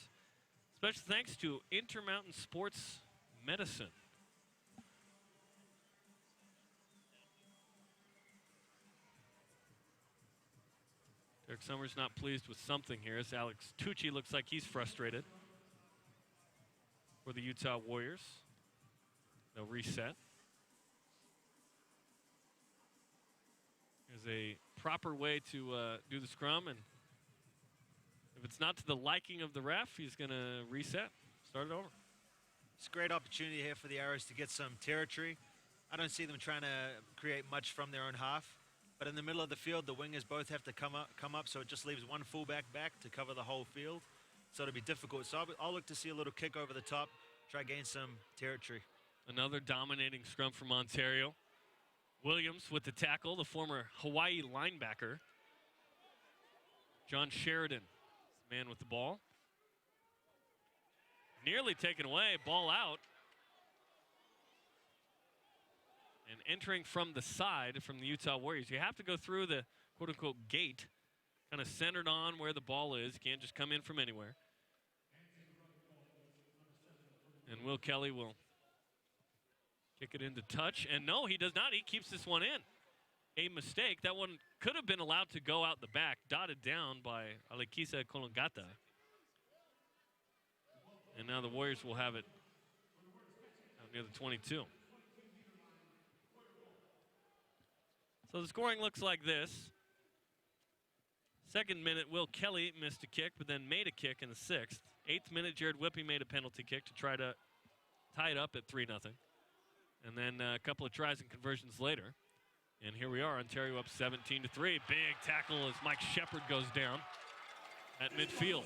Special thanks to Intermountain Sports Medicine. Derek Summers not pleased with something here as Alex Tucci looks like he's frustrated for the Utah Warriors. They'll reset. There's a proper way to do the scrum, and if it's not to the liking of the ref, he's going to reset, start it over. It's a great opportunity here for the Arrows to get some territory. I don't see them trying to create much from their own half. But in the middle of the field, the wingers both have to come up, so it just leaves one fullback back to cover the whole field. So it'll be difficult. So I'll look to see a little kick over the top, try to gain some territory. Another dominating scrum from Ontario. Williams with the tackle, the former Hawaii linebacker. John Sheridan, the man with the ball. Nearly taken away, ball out. And entering from the side from the Utah Warriors. You have to go through the quote-unquote gate, kind of centered on where the ball is. You can't just come in from anywhere. And Will Kelly will Kick it into touch, and no, he does not. He keeps this one in. A mistake. That one could have been allowed to go out the back, dotted down by Alekisa Kolongata. And now the Warriors will have it out near the 22. So the scoring looks like this. Second minute, Will Kelly missed a kick, but then made a kick in the 6th. 8th minute, Jared Whippy made a penalty kick to try to tie it up at 3-0. And then a couple of tries and conversions later. And here we are, Ontario up 17-3. Big tackle as Mike Shepard goes down at midfield.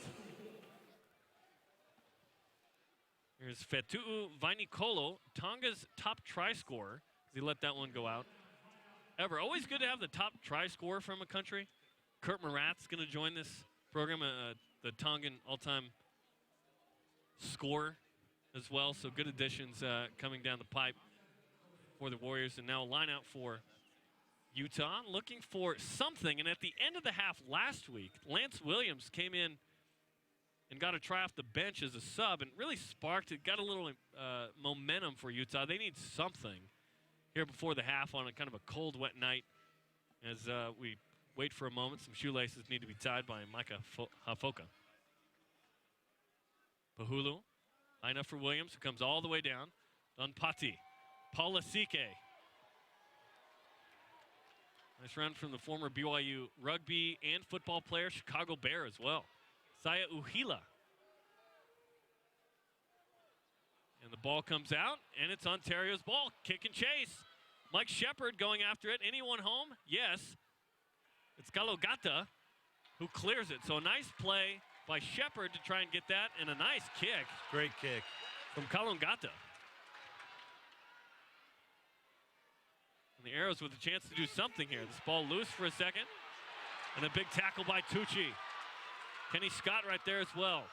Here's Fetu'u Vainikolo, Tonga's top try scorer. He let that one go out. Ever, always good to have the top try scorer from a country. Kurt Marath's going to join this program, the Tongan all-time scorer as well. So good additions coming down the pipe for the Warriors. And now a line out for Utah, looking for something. And at the end of the half last week, Lance Williams came in and got a try off the bench as a sub and really sparked it, got a little momentum for Utah. They need something here before the half on a kind of a cold, wet night as we wait for a moment. Some shoelaces need to be tied by Micah Hafoka. Pahulu, line up for Williams, who comes all the way down. Donpati, Paula Sike. Nice run from the former BYU rugby and football player, Chicago Bear as well. Saya Uhila. And the ball comes out, and it's Ontario's ball. Kick and chase. Mike Shepard going after it. Anyone home? Yes. It's Kalogata who clears it. So a nice play by Shepard to try and get that, and a nice kick. Great kick. From Kalongata. And the Arrows with a chance to do something here. This ball loose for a second. And a big tackle by Tucci. Kenny Scott right there as well.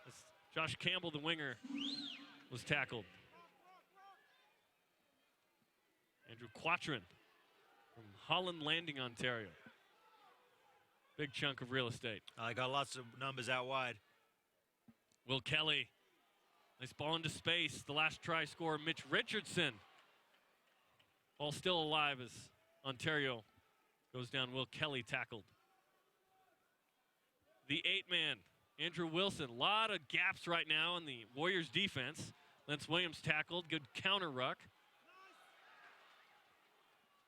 As Josh Campbell, the winger, was tackled. Andrew Quatrin from Holland Landing, Ontario. Big chunk of real estate. I got lots of numbers out wide. Will Kelly. Nice ball into space. The last try scorer, Mitch Richardson. Ball still alive as Ontario goes down. Will Kelly tackled. The 8-man, Andrew Wilson. A lot of gaps right now in the Warriors defense. Lance Williams tackled. Good counter ruck.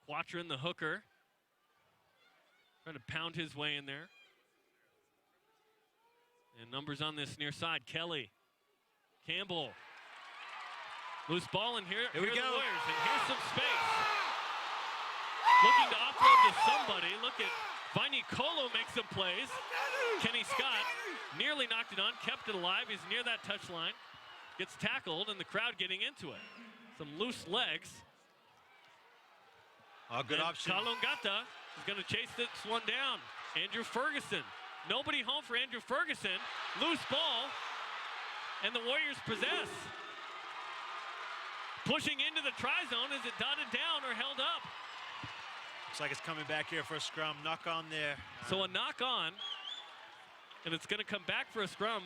Quatrin, the hooker. Trying to pound his way in there. And numbers on this near side. Kelly. Campbell. Loose ball in here. Here we go. The Warriors, and here's some space. Looking to offload to somebody. Look at Vainikolo make some plays. Kenny Scott nearly knocked it on, kept it alive. He's near that touch line. Gets tackled, and the crowd getting into it. Some loose legs. Oh, good and option. Kalongata is going to chase this one down. Andrew Ferguson. Nobody home for Andrew Ferguson. Loose ball, and the Warriors possess. Pushing into the try zone. Is it dotted down or held up? Looks like it's coming back here for a scrum. Knock on there. So a knock on, and it's going to come back for a scrum.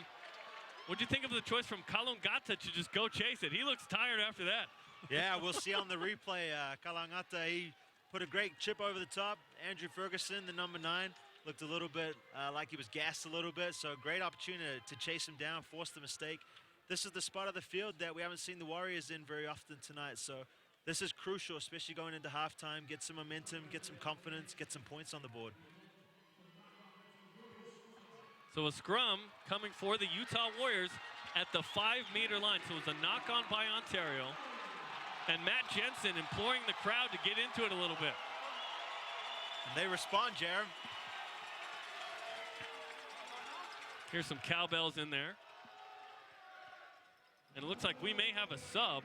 What'd you think of the choice from Kalongata to just go chase it? He looks tired after that. Yeah, we'll see on the replay. Kalangata, he put a great chip over the top. Andrew Ferguson, the number 9, looked a little bit like he was gassed a little bit. So great opportunity to chase him down, force the mistake. This is the spot of the field that we haven't seen the Warriors in very often tonight. So this is crucial, especially going into halftime. Get some momentum, get some confidence, get some points on the board. So a scrum coming for the Utah Warriors at the 5-meter line. So it was a knock on by Ontario. And Matt Jensen imploring the crowd to get into it a little bit. And they respond, Jarom. Here's some cowbells in there. And it looks like we may have a sub.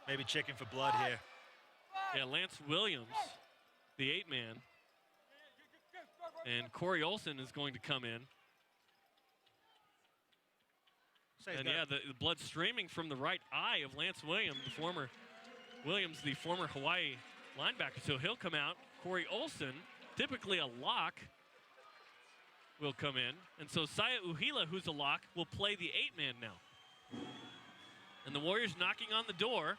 Maybe checking for blood here. Yeah, Lance Williams, the 8-man. And Corey Olson is going to come in. And yeah, the blood streaming from the right eye of Lance Williams, the former Hawaii linebacker. So he'll come out. Corey Olson, typically a lock, will come in. And so Saya Uhila, who's a lock, will play the 8-man now. And the Warriors knocking on the door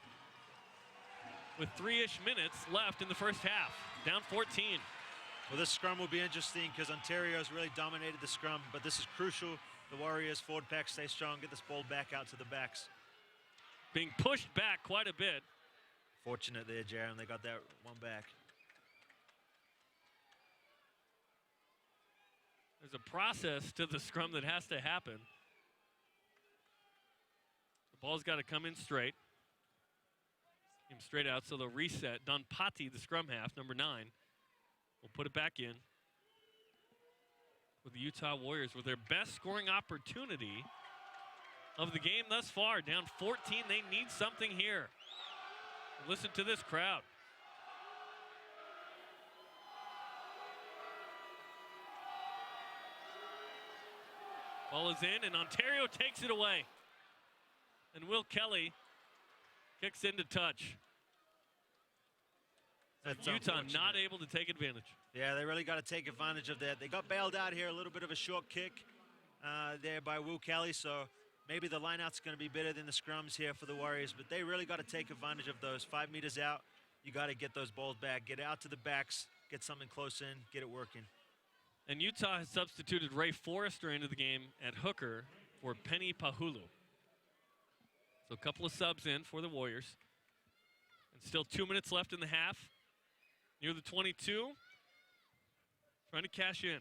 with 3-ish minutes left in the first half. Down 14. Well, this scrum will be interesting because Ontario's really dominated the scrum, but this is crucial. The Warriors forward pack stay strong, get this ball back out to the backs. Being pushed back quite a bit. Fortunate there, Jaron, they got that one back. There's a process to the scrum that has to happen. The ball's got to come in straight. Came straight out, so they'll reset. Don Patti, the scrum half, number 9, will put it back in. With the Utah Warriors with their best scoring opportunity of the game thus far. Down 14, they need something here. Listen to this crowd. Ball is in, and Ontario takes it away. And Will Kelly kicks into touch. That's Utah unfortunate. not able to take advantage. Yeah, they really got to take advantage of that. They got bailed out here, a little bit of a short kick there by Will Kelly, so maybe the lineout's going to be better than the scrums here for the Warriors, but they really got to take advantage of those. 5 meters out, you got to get those balls back, get out to the backs, get something close in, get it working. And Utah has substituted Ray Forrester into the game at hooker for Penny Pahulu. So a couple of subs in for the Warriors. And still 2 minutes left in the half. Near the 22. Trying to cash in.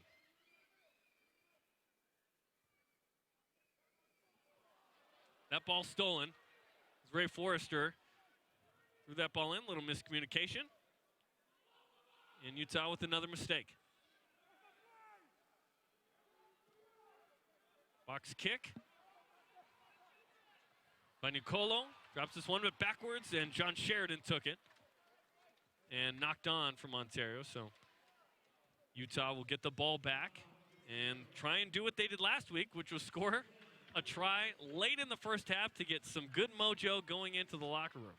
That ball stolen. It's Ray Forrester threw that ball in. Little miscommunication. And Utah with another mistake. Box kick by Nicolo. Drops this one bit backwards, and John Sheridan took it. And knocked on from Ontario, so Utah will get the ball back and try and do what they did last week, which was score a try late in the first half to get some good mojo going into the locker room.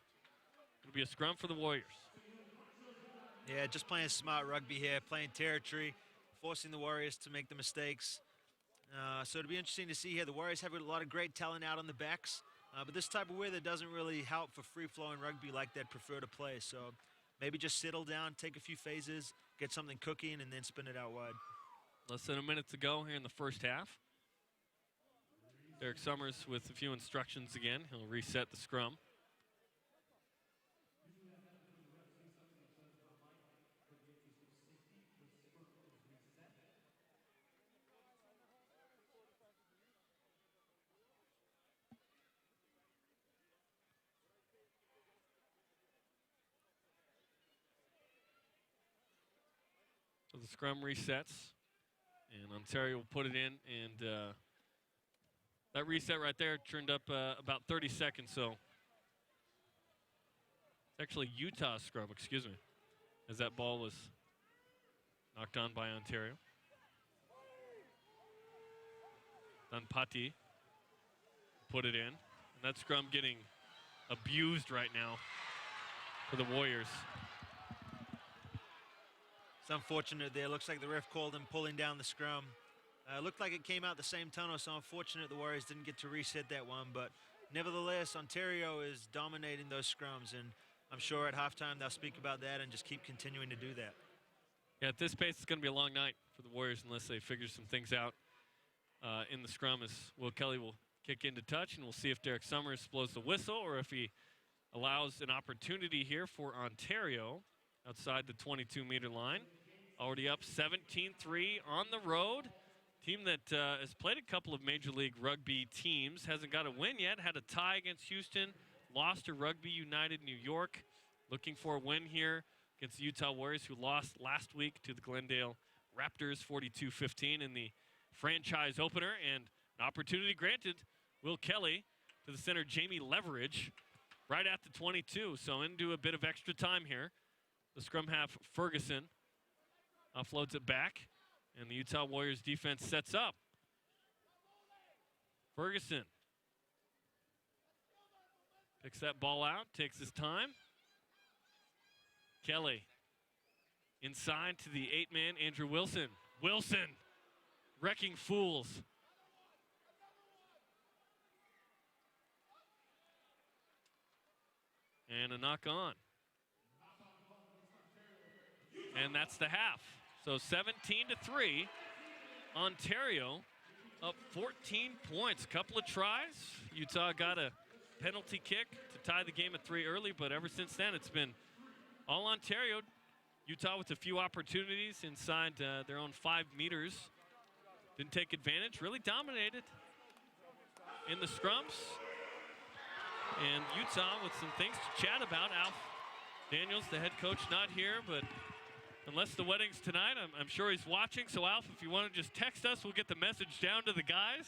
It'll be a scrum for the Warriors. Yeah, just playing smart rugby here, playing territory, forcing the Warriors to make the mistakes. So it'll be interesting to see here. The Warriors have a lot of great talent out on the backs, but this type of weather doesn't really help for free-flowing rugby like they'd prefer to play. So maybe just settle down, take a few phases, get something cooking, and then spin it out wide. Less than a minute to go here in the first half. Derek Summers with a few instructions again. He'll reset the scrum. So the scrum resets, and Ontario will put it in, and that reset right there turned up about 30 seconds, so it's actually Utah's scrum, excuse me, as that ball was knocked on by Ontario. Danpati put it in, and that scrum getting abused right now for the Warriors. It's unfortunate there. Looks like the ref called him pulling down the scrum. Looked like it came out the same tunnel, so unfortunate the Warriors didn't get to reset that one. But nevertheless, Ontario is dominating those scrums, and I'm sure at halftime they'll speak about that and just keep continuing to do that. Yeah, at this pace, it's going to be a long night for the Warriors unless they figure some things out in the scrum, as Will Kelly will kick into touch, and we'll see if Derek Summers blows the whistle or if he allows an opportunity here for Ontario outside the 22-meter line. Already up 17-3 on the road. Team that has played a couple of Major League Rugby teams, hasn't got a win yet, had a tie against Houston, lost to Rugby United New York. Looking for a win here against the Utah Warriors, who lost last week to the Glendale Raptors 42-15 in the franchise opener, and an opportunity granted Will Kelly to the center Jamie Leverage right at the 22, so into a bit of extra time here. The scrum half Ferguson offloads it back, and the Utah Warriors defense sets up. Ferguson picks that ball out, takes his time. Kelly inside to the 8-man Andrew Wilson. Wilson wrecking fools. And a knock on. And that's the half. So 17-3. Ontario up 14 points. Couple of tries. Utah got a penalty kick to tie the game at 3 early, but ever since then it's been all Ontario. Utah with a few opportunities inside their own 5 meters. Didn't take advantage, really dominated in the scrums. And Utah with some things to chat about. Alf Daniels, the head coach, not here, but unless the wedding's tonight, I'm sure he's watching. So Alf, if you want to just text us, we'll get the message down to the guys.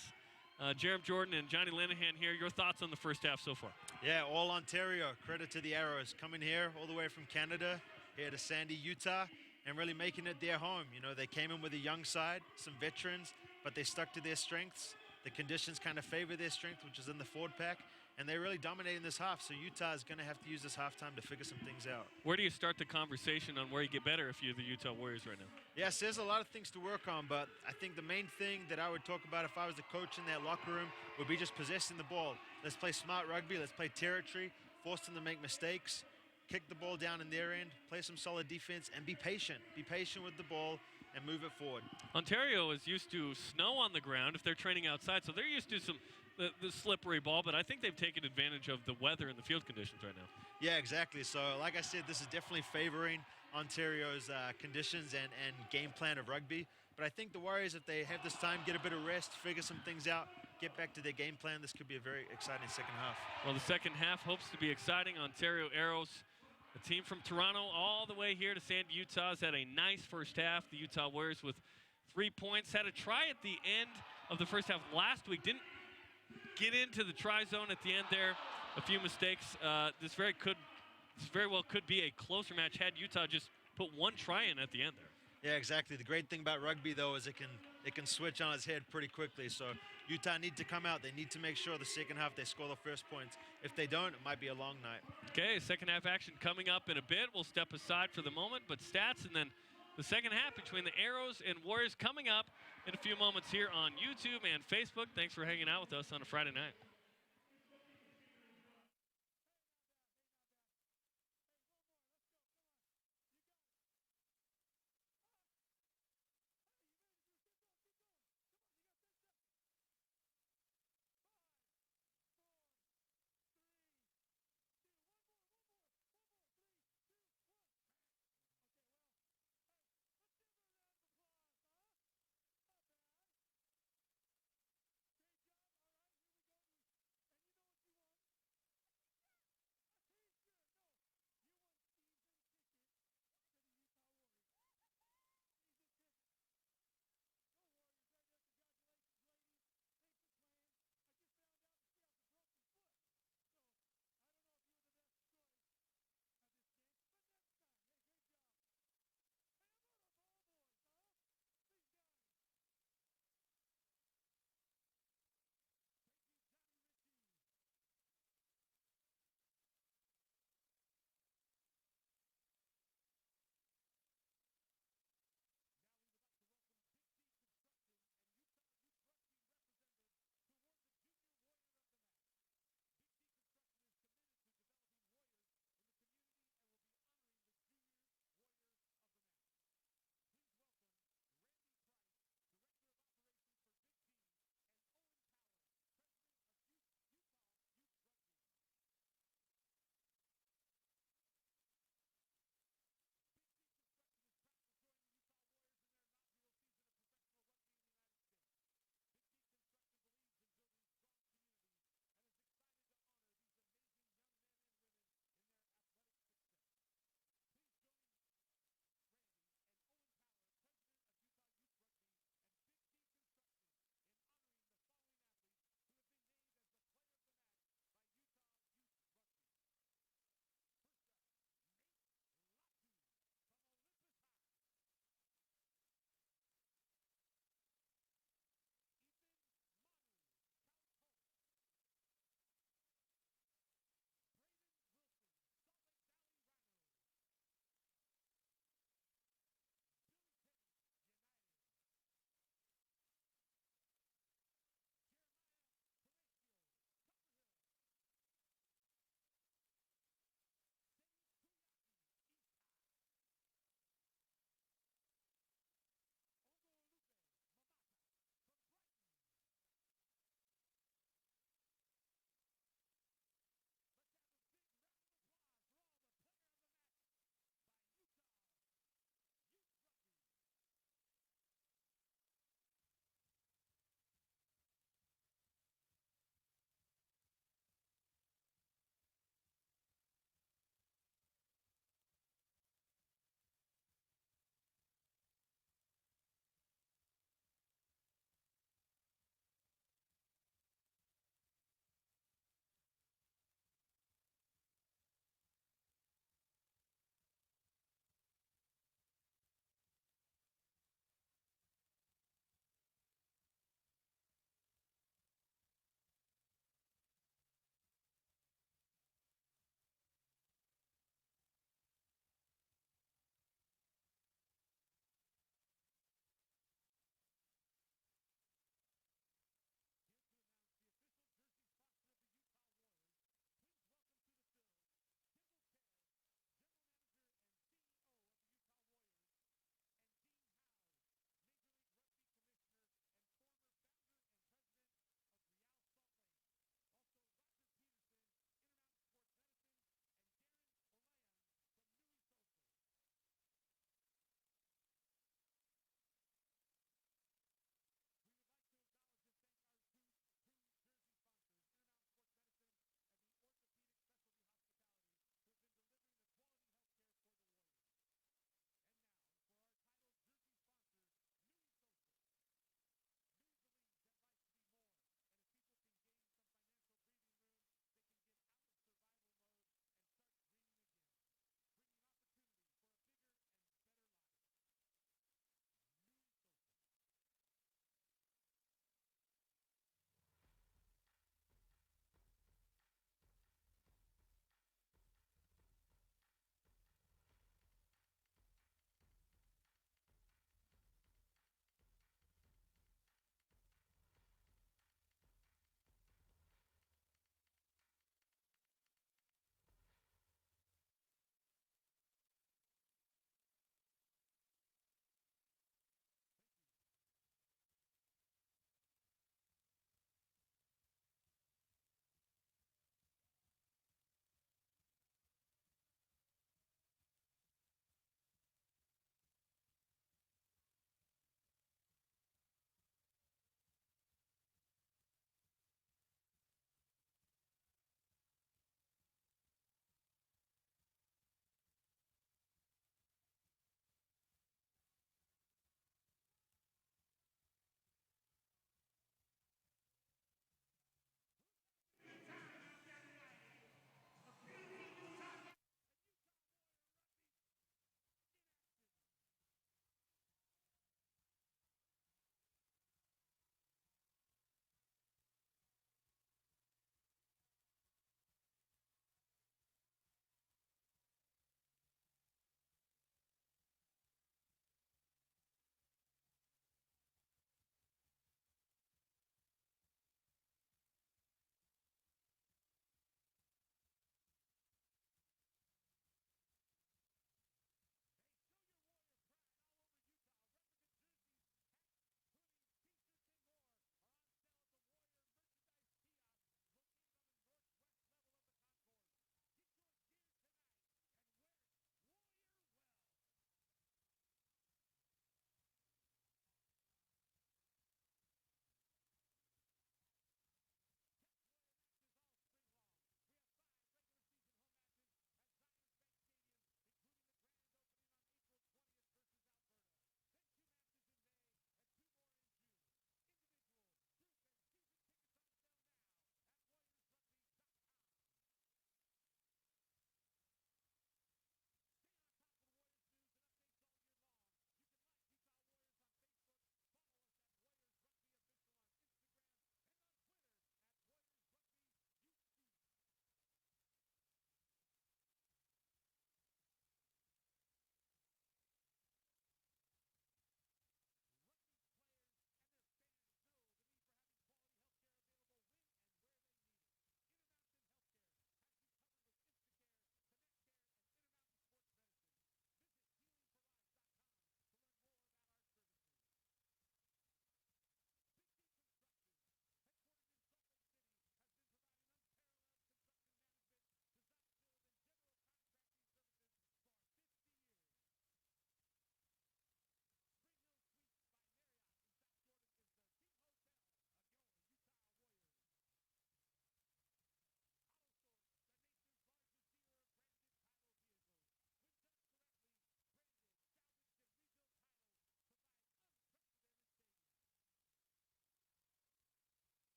Jerem Jordan and Johnny Linehan here. Your thoughts on the first half so far? Yeah, all Ontario. Credit to the Arrows. Coming here all the way from Canada, here to Sandy, Utah, and really making it their home. You know, they came in with a young side, some veterans, but they stuck to their strengths. The conditions kind of favor their strength, which is in the forward pack, and they really dominated this half. So Utah is going to have to use this halftime to figure some things out. Where do you start the conversation on where you get better if you're the Utah Warriors right now? Yes, there's a lot of things to work on, but I think the main thing that I would talk about if I was the coach in that locker room would be just possessing the ball. Let's play smart rugby. Let's play territory, force them to make mistakes, kick the ball down in their end, play some solid defense, and be patient. Be patient with the ball and move it forward. Ontario is used to snow on the ground if they're training outside, so they're used to the slippery ball, but I think they've taken advantage of the weather and the field conditions right now. Yeah, exactly. So like I said, this is definitely favoring Ontario's conditions and game plan of rugby. But I think the Warriors, if they have this time, get a bit of rest, figure some things out, get back to their game plan, this could be a very exciting second half. Well, the second half hopes to be exciting. Ontario Arrows, a team from Toronto all the way here to Sandy, Utah, has had a nice first half. The Utah Warriors with 3 points. Had a try at the end of the first half last week. Didn't get into the try zone at the end there. A few mistakes. This very well could be a closer match had Utah just put one try in at the end there. Yeah, exactly. The great thing about rugby, though, is it can switch on its head pretty quickly. So Utah need to come out. They need to make sure the second half they score the first points. If they don't, it might be a long night. Okay, second half action coming up in a bit. We'll step aside for the moment, but stats and then the second half between the Arrows and Warriors coming up in a few moments here on YouTube and Facebook. Thanks for hanging out with us on a Friday night.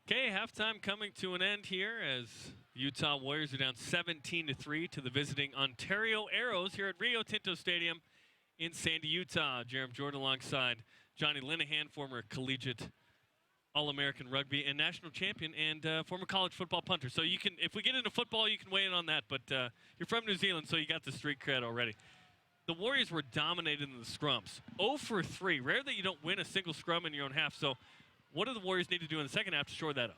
Okay, halftime coming to an end here as the Utah Warriors are down 17-3 to the visiting Ontario Arrows here at Rio Tinto Stadium in Sandy, Utah. Jerem Jordan alongside Johnny Linehan, former collegiate All-American rugby and national champion, and former college football punter. So you can, if we get into football, you can weigh in on that. But you're from New Zealand, so you got the street cred already. The Warriors were dominated in the scrums. 0 for 3. Rare that you don't win a single scrum in your own half. So what do the Warriors need to do in the second half to shore that up?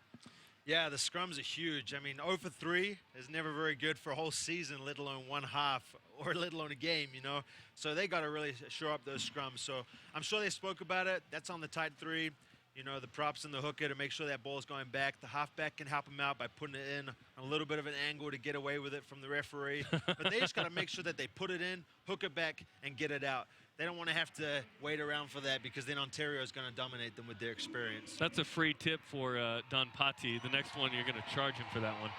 Yeah, the scrums are huge. I mean, 0 for 3 is never very good for a whole season, let alone one half, or let alone a game, you know. So they got to really shore up those scrums. So I'm sure they spoke about it. That's on the tight 3. You know, the props and the hooker to make sure that ball's going back. The halfback can help him out by putting it in a little bit of an angle to get away with it from the referee. But they just got to make sure that they put it in, hook it back, and get it out. They don't want to have to wait around for that because then Ontario is going to dominate them with their experience. That's a free tip for Don Patti. The next one, you're going to charge him for that one.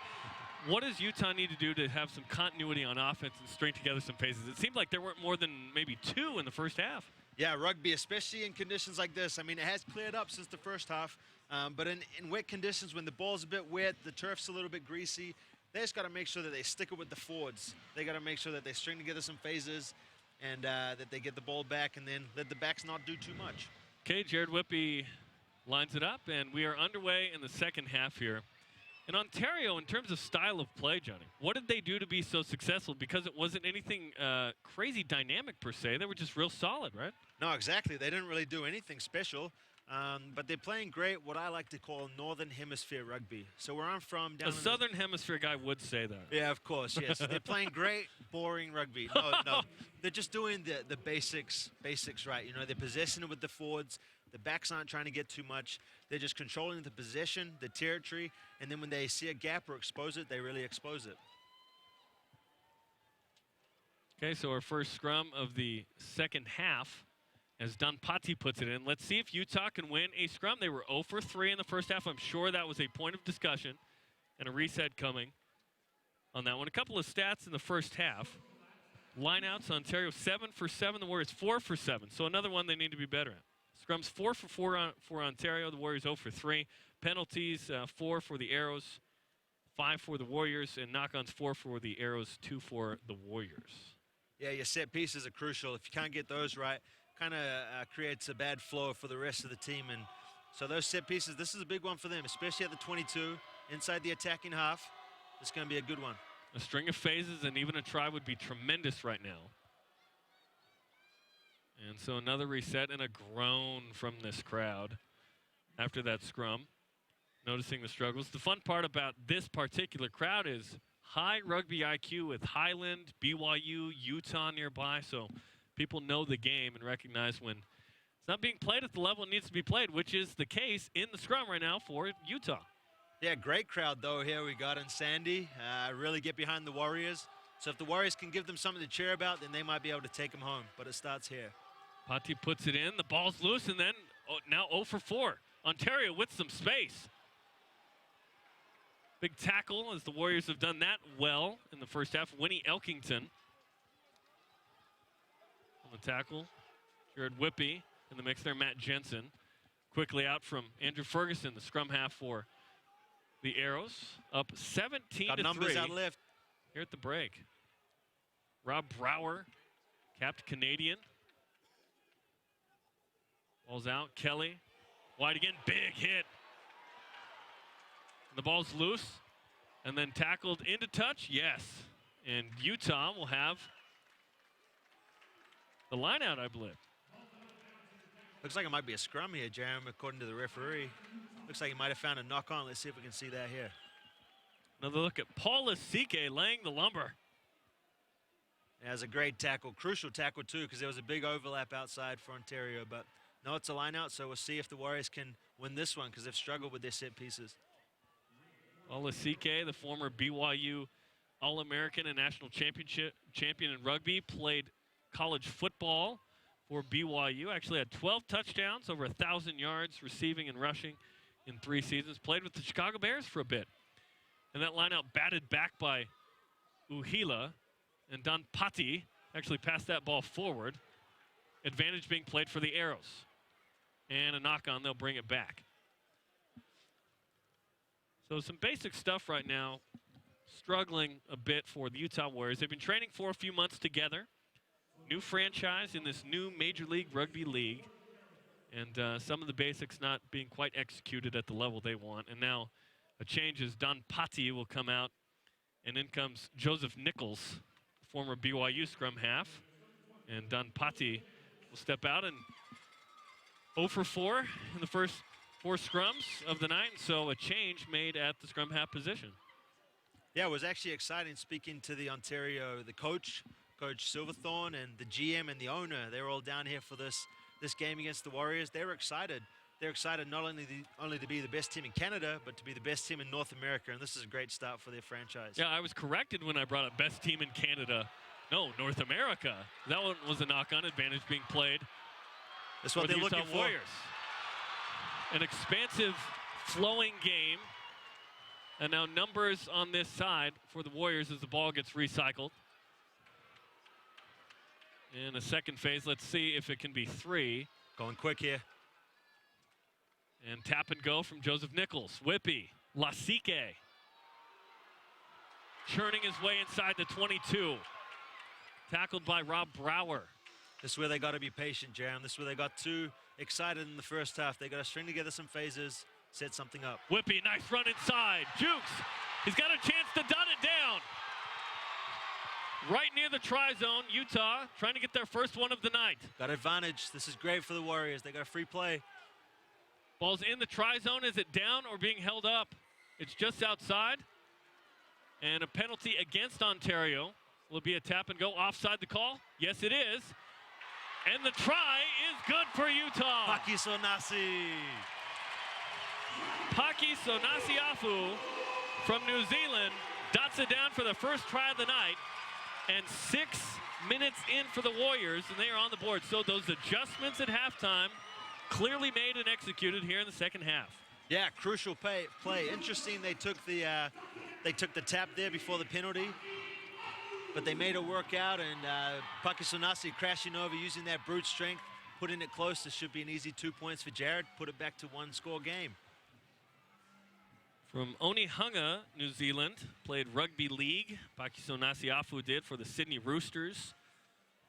What does Utah need to do to have some continuity on offense and string together some phases? It seemed like there weren't more than maybe 2 in the first half. Yeah, rugby, especially in conditions like this. I mean, it has cleared up since the first half, but in wet conditions, when the ball's a bit wet, the turf's a little bit greasy, they just got to make sure that they stick it with the forwards. They got to make sure that they string together some phases and that they get the ball back and then let the backs not do too much. Okay, Jared Whippy lines it up, and we are underway in the second half here. In Ontario, in terms of style of play, Johnny, what did they do to be so successful? Because it wasn't anything crazy dynamic per se. They were just real solid, right? No, exactly. They didn't really do anything special, but they're playing great, what I like to call Northern Hemisphere rugby. So where I'm from, down A Southern Hemisphere guy would say that. Yeah, of course, yes. They're playing great, boring rugby. No. They're just doing the basics right. You know, they're possessing it with the forwards. The backs aren't trying to get too much. They're just controlling the possession, the territory, and then when they see a gap or expose it, they really expose it. Okay, so our first scrum of the second half, as Don Patti puts it in. Let's see if Utah can win a scrum. They were 0 for 3 in the first half. I'm sure that was a point of discussion and a reset coming on that one. A couple of stats in the first half. Lineouts, Ontario 7 for 7. The Warriors 4 for 7. So another one they need to be better at. Scrums 4 for 4 for Ontario. The Warriors 0 for 3. Penalties 4 for the Arrows, 5 for the Warriors, and knock-ons 4 for the Arrows, 2 for the Warriors. Yeah, your set pieces are crucial. If you can't get those right, kind of creates a bad flow for the rest of the team. And so those set pieces, this is a big one for them, especially at the 22, inside the attacking half. It's going to be a good one. A string of phases and even a try would be tremendous right now. And so another reset and a groan from this crowd after that scrum, noticing the struggles. The fun part about this particular crowd is high rugby IQ with Highland, BYU, Utah nearby, so people know the game and recognize when it's not being played at the level it needs to be played, which is the case in the scrum right now for Utah. Yeah, great crowd, though, here we got in Sandy. Really get behind the Warriors. So if the Warriors can give them something to cheer about, then they might be able to take them home, but it starts here. Patti puts it in, the ball's loose, and then now 0 for 4. Ontario with some space. Big tackle, as the Warriors have done that well in the first half. Winnie Elkington on the tackle. Jared Whippy in the mix there. Matt Jensen quickly out from Andrew Ferguson, the scrum half for the Arrows. Up 17-3. Got numbers out left. Here at the break. Rob Brower, capped Canadian. Ball's out. Kelly wide again. Big hit. The ball's loose and then tackled into touch. Yes. And Utah will have the line out, I believe. Looks like it might be a scrum here, Jeremy, according to the referee. Looks like he might have found a knock on. Let's see if we can see that here. Another look at Paul Lasike laying the lumber. Yeah, it was a great tackle. Crucial tackle, too, because there was a big overlap outside for Ontario. But no, it's a line out, so we'll see if the Warriors can win this one because they've struggled with their set pieces. Well, Lasike, the former BYU All-American and national champion in rugby, played college football for BYU. Actually had 12 touchdowns, over 1,000 yards receiving and rushing in 3 seasons. Played with the Chicago Bears for a bit. And that lineout batted back by Uhila, and Don Patti actually passed that ball forward. Advantage being played for the Arrows. And a knock on, they'll bring it back. So some basic stuff right now, struggling a bit for the Utah Warriors. They've been training for a few months together. New franchise in this new Major League Rugby league. And some of the basics not being quite executed at the level they want. And now a change is Don Patti will come out. And in comes Joseph Nichols, former BYU scrum half. And Don Patti will step out and 0 for 4 in the first 4 scrums of the night. So a change made at the scrum half position. Yeah, it was actually exciting speaking to the Ontario, the coach, Coach Silverthorne, and the GM and the owner. They were all down here for this game against the Warriors. They were excited. They're excited not only to be the best team in Canada, but to be the best team in North America, and this is a great start for their franchise. Yeah, I was corrected when I brought up best team in Canada. No, North America. That one was a knock-on advantage being played. That's what they're looking for. Warriors. An expansive, flowing game. And now numbers on this side for the Warriors as the ball gets recycled. In a second phase, let's see if it can be 3. Going quick here. And tap and go from Joseph Nichols. Whippy, Lasike. Churning his way inside the 22. Tackled by Rob Brower. This is where they got to be patient, Jerem. This is where they got too excited in the first half. They got to string together some phases, set something up. Whippy, nice run inside. Jukes, he's got a chance to dot it down. Right near the try zone, Utah trying to get their first one of the night. Got advantage. This is great for the Warriors. They got a free play. Ball's in the try zone. Is it down or being held up? It's just outside. And a penalty against Ontario. Will it be a tap and go offside the call? Yes, it is. And the try is good for Utah. Paki Sonasi. Paki Sonasi-Afu from New Zealand dots it down for the first try of the night. And 6 minutes in for the Warriors, and they are on the board. So those adjustments at halftime clearly made and executed here in the second half. Yeah, crucial play. Interesting, they took the tap there before the penalty, but they made it work out, and Paki Sonasi crashing over, using that brute strength, putting it close. This should be an easy 2 points for Jared. Put it back to 1-score game. From Onehunga, New Zealand, played rugby league. Paki Sonasi-Afu did for the Sydney Roosters.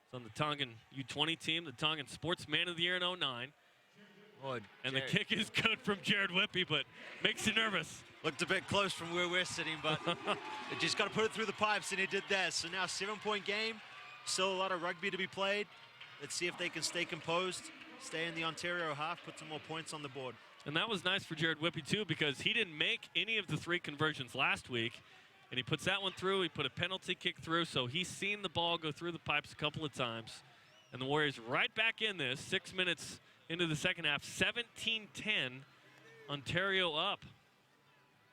It's on the Tongan U20 team, the Tongan Sportsman of the Year in 09. Oh, and the kick is good from Jared Whippy, but makes you nervous. Looked a bit close from where we're sitting, but they just got to put it through the pipes, and he did that. So now 7-point game, still a lot of rugby to be played. Let's see if they can stay composed, stay in the Ontario half, put some more points on the board. And that was nice for Jared Whippy, too, because he didn't make any of the 3 conversions last week. And he puts that one through. He put a penalty kick through. So he's seen the ball go through the pipes a couple of times. And the Warriors right back in this, 6 minutes into the second half, 17-10, Ontario up.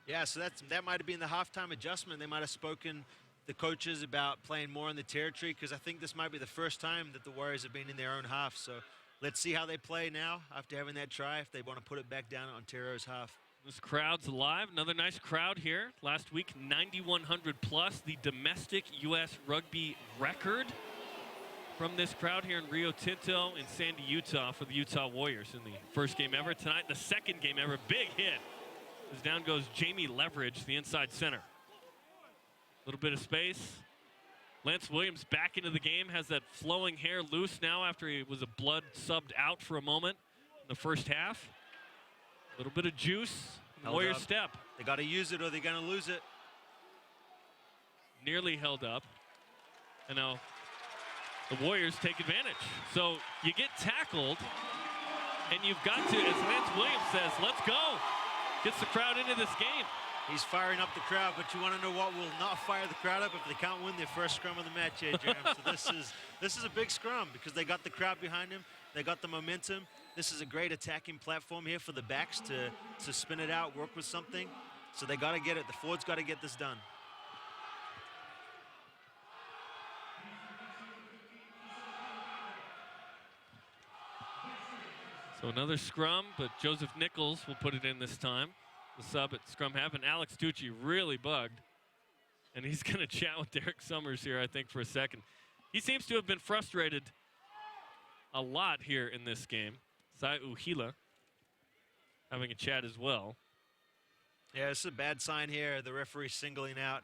Yeah, so that might have been the halftime adjustment. They might have spoken the coaches about playing more in the territory, because I think this might be the first time that the Warriors have been in their own half. So let's see how they play now after having that try, if they want to put it back down at Ontario's half. This crowd's alive. Another nice crowd here. Last week, 9,100 plus, the domestic U.S. rugby record from this crowd here in Rio Tinto in Sandy, Utah for the Utah Warriors in the first game ever. Tonight, the second game ever. Big hit. As down goes Jamie Leverage, the inside center. A little bit of space. Lance Williams back into the game, has that flowing hair loose now after he was a blood subbed out for a moment in the first half. A little bit of juice. Warriors step. They got to use it or they're going to lose it. Nearly held up. And now the Warriors take advantage. So you get tackled, and you've got to, as Lance Williams says, let's go. Gets the crowd into this game. He's firing up the crowd, but you want to know what will not fire the crowd up if they can't win their first scrum of the match, Jerem. So this is a big scrum because they got the crowd behind him. They got the momentum. This is a great attacking platform here for the backs to spin it out, work with something. So they got to get it. The forwards got to get this done. So another scrum, but Joseph Nichols will put it in this time. The sub at scrum half, and Alex Tucci really bugged. And he's going to chat with Derek Summers here, I think, for a second. He seems to have been frustrated a lot here in this game. Sai Uhila having a chat as well. Yeah, it's a bad sign here. The referee singling out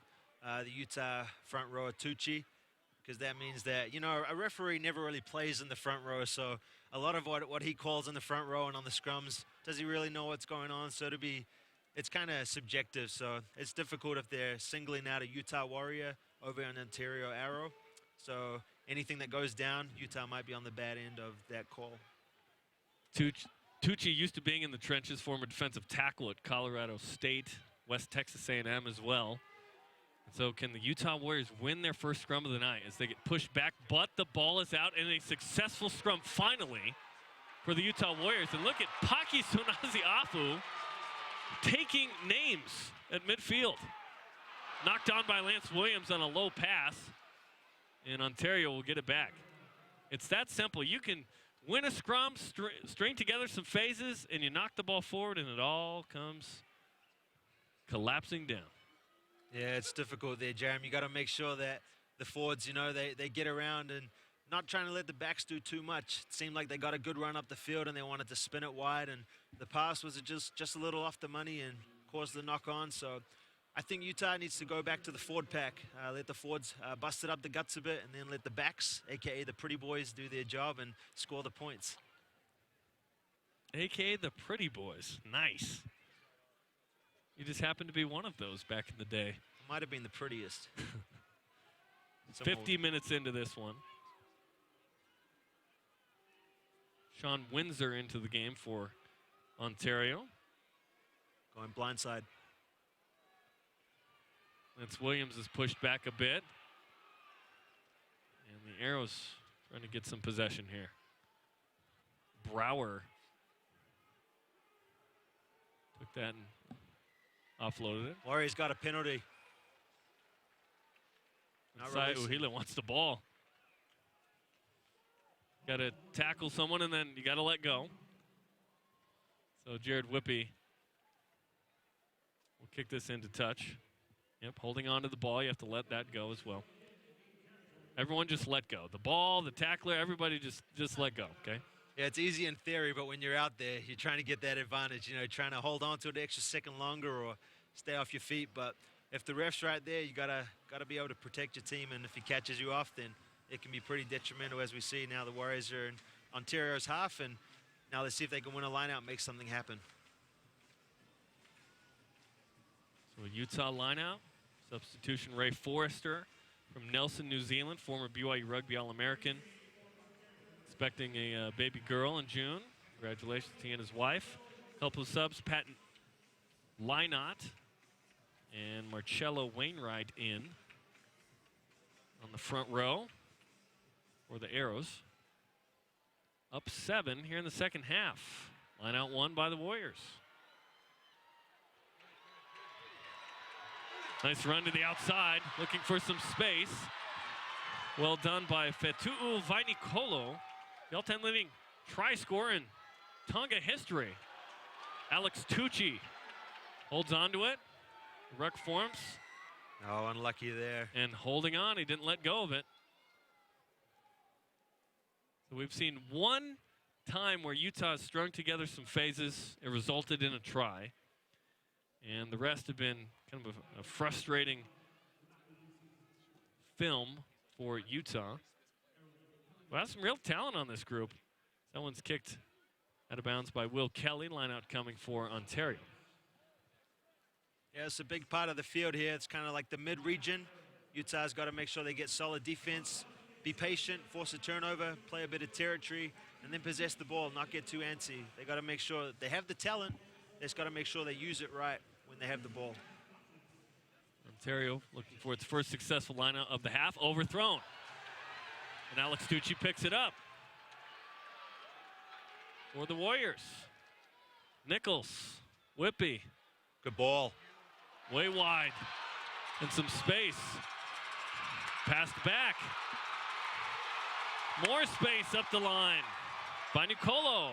the Utah front rower Tucci, because that means that, you know, a referee never really plays in the front row, so a lot of what he calls in the front row and on the scrums, does he really know what's going on? So it's kind of subjective, so it's difficult if they're singling out a Utah Warrior over an Ontario Arrow. So anything that goes down, Utah might be on the bad end of that call. Tucci used to being in the trenches, former defensive tackle at Colorado State, West Texas A&M as well. So can the Utah Warriors win their first scrum of the night as they get pushed back, but the ball is out, and a successful scrum finally for the Utah Warriors. And look at Paki Sunazi-Afu taking names at midfield. Knocked on by Lance Williams on a low pass, and Ontario will get it back. It's that simple. You can win a scrum, string together some phases, and you knock the ball forward, and it all comes collapsing down. Yeah, it's difficult there, Jeremy. You got to make sure that the forwards, you know, they get around and not trying to let the backs do too much. It seemed like they got a good run up the field and they wanted to spin it wide, and the pass was just a little off the money and caused the knock on. So I think Utah needs to go back to the forward pack, let the forwards bust it up the guts a bit, and then let the backs, a.k.a. the pretty boys, do their job and score the points. A.k.a. the pretty boys. Nice. You just happened to be one of those back in the day. Might have been the prettiest. 50 minutes into this one. Sean Windsor into the game for Ontario. Going blindside. Lance Williams is pushed back a bit. And the Arrows trying to get some possession here. Brower took that and offloaded it. Warriors got a penalty. Inside, Uhila wants the ball. Got to tackle someone, and then you got to let go. So Jared Whippy will kick this into touch. Yep, holding on to the ball. You have to let that go as well. Everyone just let go. The ball, the tackler, everybody just let go, okay? Yeah, it's easy in theory, but when you're out there, you're trying to get that advantage, you know, trying to hold on to it an extra second longer or stay off your feet. But if the ref's right there, you gotta be able to protect your team, and if he catches you off, then it can be pretty detrimental, as we see now. The Warriors are in Ontario's half, and now let's see if they can win a line out and make something happen. So a Utah lineout. Substitution Ray Forrester from Nelson, New Zealand, former BYU Rugby All-American. Expecting a baby girl in June. Congratulations to he and his wife. Couple of subs, Patton Lynott and Marcello Wainwright in on the front row for the Arrows. Up 7 here in the second half. Line out won by the Warriors. Nice run to the outside, looking for some space. Well done by Fetu'u Vainikolo. The all-time leading try scorer in Tonga history. Alex Tucci holds on to it. Ruck forms. Oh, unlucky there. And holding on, he didn't let go of it. So we've seen one time where Utah has strung together some phases. It resulted in a try. And the rest have been kind of a frustrating film for Utah. Well, that's some real talent on this group. That one's kicked out of bounds by Will Kelly. Line out coming for Ontario. Yeah, it's a big part of the field here. It's kind of like the mid-region. Utah's got to make sure they get solid defense, be patient, force a turnover, play a bit of territory, and then possess the ball, not get too antsy. They got to make sure that they have the talent. They just got to make sure they use it right when they have the ball. Ontario looking for its first successful lineout of the half, overthrown. And Alex Tucci picks it up for the Warriors. Nichols, Whippy. Good ball. Way wide and some space. Passed back. More space up the line by Nicolo.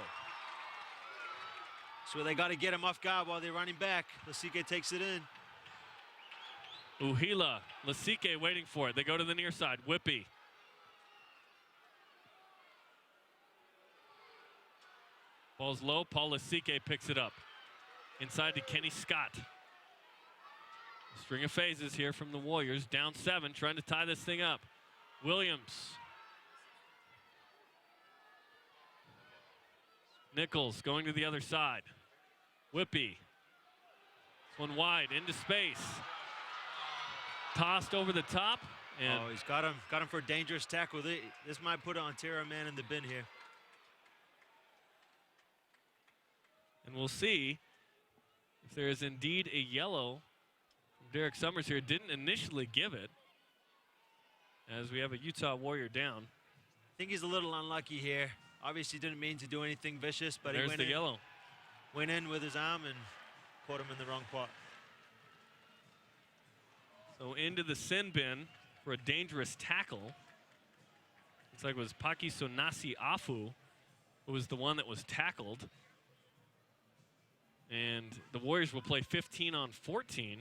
So they got to get him off guard while they're running back. Lasike takes it in. Uhila, Lasike waiting for it. They go to the near side. Whippy. Ball's low. Paul Lasike picks it up. Inside to Kenny Scott. String of phases here from the Warriors. Down 7, trying to tie this thing up. Williams. Nichols going to the other side. Whippy. This one wide, into space. Tossed over the top. And Oh, he's got him for a dangerous tackle. This might put Ontario man in the bin here. And we'll see if there is indeed a yellow from Derek Summers here. Didn't initially give it, as we have a Utah Warrior down. I think he's a little unlucky here. Obviously didn't mean to do anything vicious, but There's he the yellow. went in with his arm and caught him in the wrong spot. So into the sin bin for a dangerous tackle. Looks like it was Pakisonasi Afu who was the one that was tackled. And the Warriors will play 15 on 14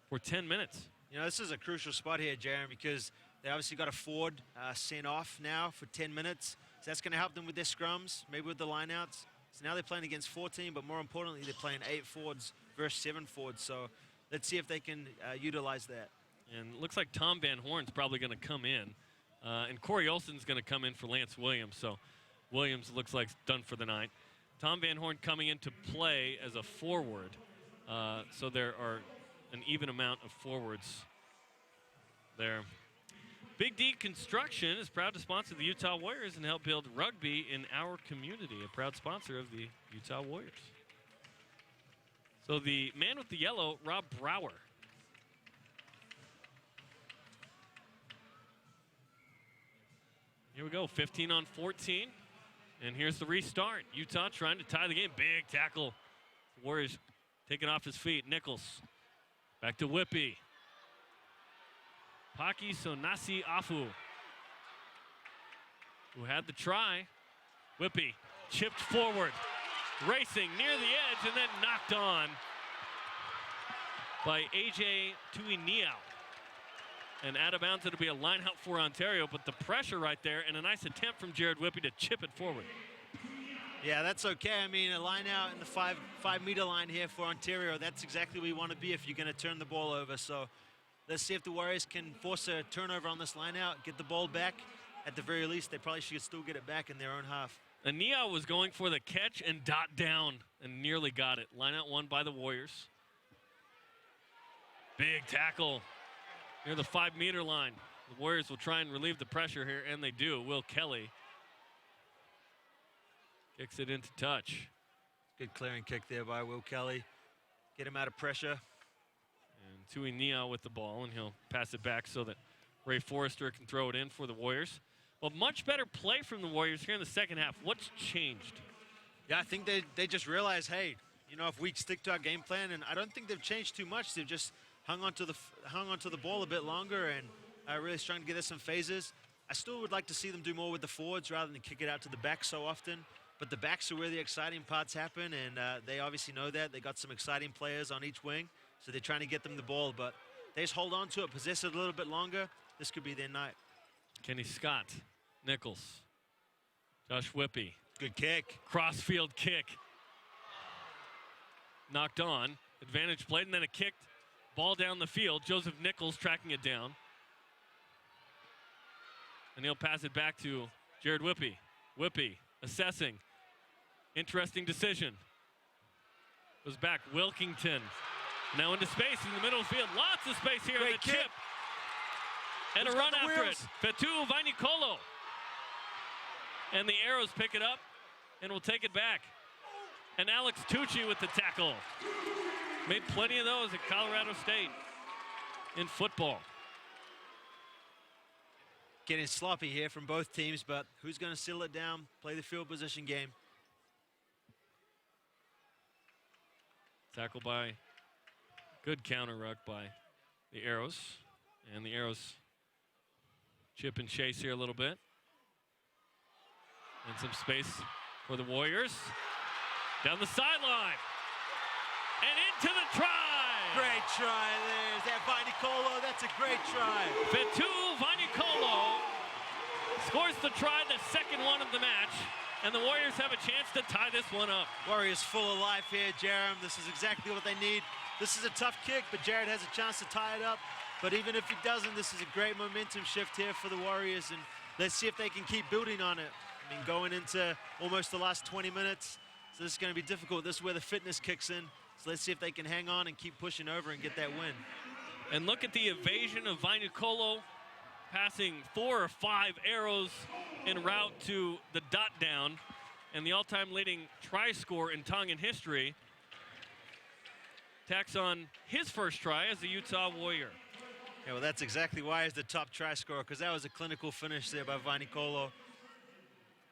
for 10 minutes. You know, this is a crucial spot here, Jaron, because they obviously got a forward sent off now for 10 minutes. So that's going to help them with their scrums, maybe with the lineouts. So now they're playing against 14, but more importantly, they're playing 8 forwards versus 7 forwards. So let's see if they can utilize that. And it looks like Tom Van Horn's probably going to come in. And Corey Olson's going to come in for Lance Williams. So Williams looks like done for the night. Tom Van Horn coming into play as a forward. So there are an even amount of forwards there. Big D Construction is proud to sponsor the Utah Warriors and help build rugby in our community, a proud sponsor of the Utah Warriors. So the man with the yellow, Rob Brower. Here we go, 15 on 14. And here's the restart. Utah trying to tie the game. Big tackle. Warriors taking off his feet. Nichols. Back to Whippy. Pakisonasi Afu, who had the try. Whippy chipped forward. Racing near the edge and then knocked on by A.J. Tuiniao. And out of bounds, it'll be a line out for Ontario, but the pressure right there and a nice attempt from Jared Whippy to chip it forward. Yeah, that's okay. I mean, a line out in the 5-meter line here for Ontario, that's exactly where you want to be if you're going to turn the ball over. So let's see if the Warriors can force a turnover on this line out, get the ball back. At the very least, they probably should still get it back in their own half. Ania was going for the catch and dot down and nearly got it. Line out won by the Warriors. Big tackle near the 5-meter line. The Warriors will try and relieve the pressure here, and they do. Will Kelly kicks it into touch. Good clearing kick there by Will Kelly. Get him out of pressure. And Tui Nia with the ball, and he'll pass it back so that Ray Forrester can throw it in for the Warriors. Well, much better play from the Warriors here in the second half. What's changed? Yeah, I think they just realized, hey, you know, if we stick to our game plan, and I don't think they've changed too much. They've just hung onto the ball a bit longer and really trying to get us some phases. I still would like to see them do more with the forwards rather than kick it out to the back so often. But the backs are where the exciting parts happen, and they obviously know that. They got some exciting players on each wing, so they're trying to get them the ball. But they just hold on to it, possess it a little bit longer. This could be their night. Kenny Scott, Nichols, Josh Whippy. Good kick. Crossfield kick. Knocked on. Advantage played, and then a kicked ball down the field. Joseph Nichols tracking it down. And he'll pass it back to Jared Whippy. Whippy assessing. Interesting decision. Goes back. Wilkington. Now into space in the middle of the field. Lots of space here. Great The kick. chip. And Who's a got run the after wheels? it. Fetu Vainicolo. And the Arrows pick it up and will take it back. And Alex Tucci with the tackle. Made plenty of those at Colorado State in football. Getting sloppy here from both teams, but who's going to settle it down, play the field position game? Tackle by, good counter ruck by the Arrows. And the Arrows chip and chase here a little bit. And some space for the Warriors. Down the sideline. And into the try. Great try there. Is that Vainicolo? That's a great try. Fetu Vainicolo scores the try, the second one of the match. And the Warriors have a chance to tie this one up. Warriors full of life here, Jerem. This is exactly what they need. This is a tough kick, but Jared has a chance to tie it up. But even if he doesn't, this is a great momentum shift here for the Warriors, and let's see if they can keep building on it. I mean, going into almost the last 20 minutes, so this is going to be difficult. This is where the fitness kicks in. So let's see if they can hang on and keep pushing over and get that win. And look at the evasion of Vainikolo, passing 4 or 5 arrows en route to the dot down, and the all-time leading try score in Tongan history. Tacks on his first try as a Utah Warrior. Yeah, well, that's exactly why he's the top try scorer, because that was a clinical finish there by Vainikolo.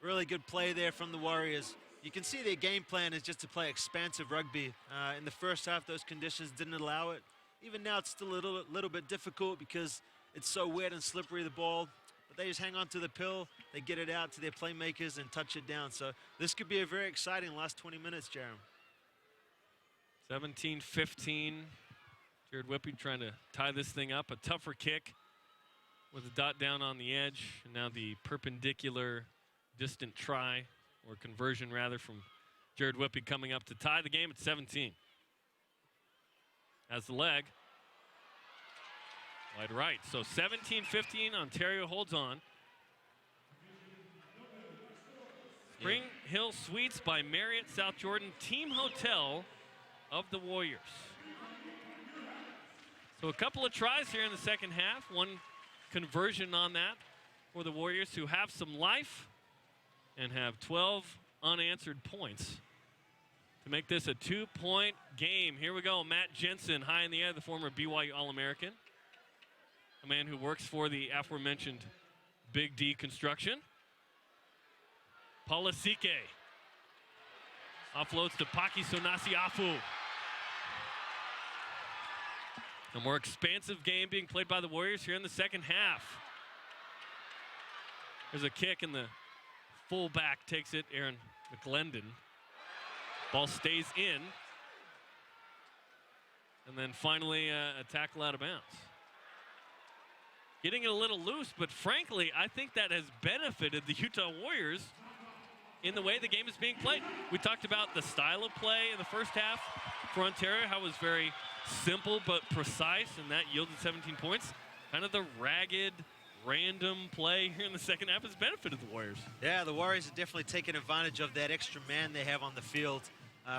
Really good play there from the Warriors. You can see their game plan is just to play expansive rugby. In the first half, those conditions didn't allow it. Even now, it's still a little bit difficult because it's so wet and slippery, the ball. But they just hang on to the pill, they get it out to their playmakers and touch it down. So this could be a very exciting last 20 minutes, Jeremy. 17-15. Jared Whippy trying to tie this thing up. A tougher kick with a dot down on the edge. And now the perpendicular distant try, or conversion rather, from Jared Whippy coming up to tie the game at 17. As the leg. Wide right. So 17-15, Ontario holds on. Spring Hill Suites by Marriott South Jordan, team hotel of the Warriors. So a couple of tries here in the second half. One conversion on that for the Warriors, who have some life and have 12 unanswered points to make this a 2-point game. Here we go. Matt Jensen, high in the air, the former BYU All-American. A man who works for the aforementioned Big D Construction. Polasike offloads to Paki Sonasiafu. A more expansive game being played by the Warriors here in the second half. There's a kick, and the fullback takes it, Aaron McGlendon. Ball stays in. And then finally a tackle out of bounds. Getting it a little loose, but frankly, I think that has benefited the Utah Warriors in the way the game is being played. We talked about the style of play in the first half for Ontario, how it was very simple but precise, and that yielded 17 points. Kind of the ragged, random play here in the second half has benefited the Warriors. Yeah, the Warriors are definitely taking advantage of that extra man they have on the field,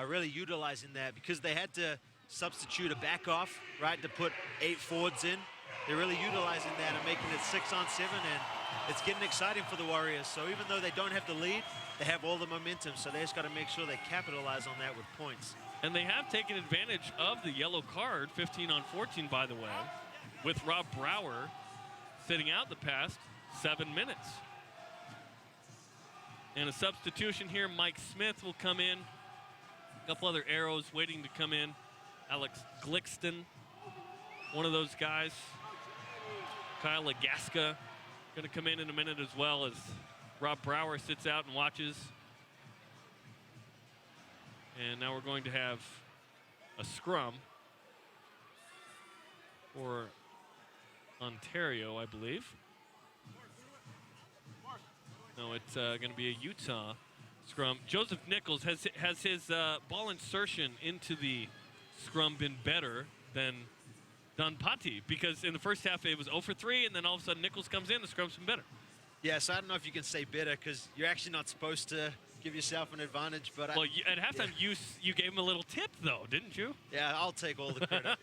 really utilizing that because they had to substitute a back off, right, to put 8 forwards in. They're really utilizing that and making it 6-on-7, and it's getting exciting for the Warriors. So even though they don't have the lead, they have all the momentum, so they just got to make sure they capitalize on that with points. And they have taken advantage of the yellow card, 15-on-14, by the way, with Rob Brower sitting out the past 7 minutes. And a substitution here, Mike Smith will come in. A couple other arrows waiting to come in. Alex Glickston, one of those guys. Kyle Lagaska going to come in a minute as well, as Rob Brower sits out and watches. And now we're going to have a scrum for Ontario, I believe. No, it's going to be a Utah scrum. Joseph Nichols, has his ball insertion into the scrum been better than Don Patti? Because in the first half it was 0 for 3, and then all of a sudden Nichols comes in, the scrum's been better. Yes, I don't know if you can say better because you're actually not supposed to give yourself an advantage. But well, at halftime you gave him a little tip, though, didn't you? Yeah, I'll take all the credit.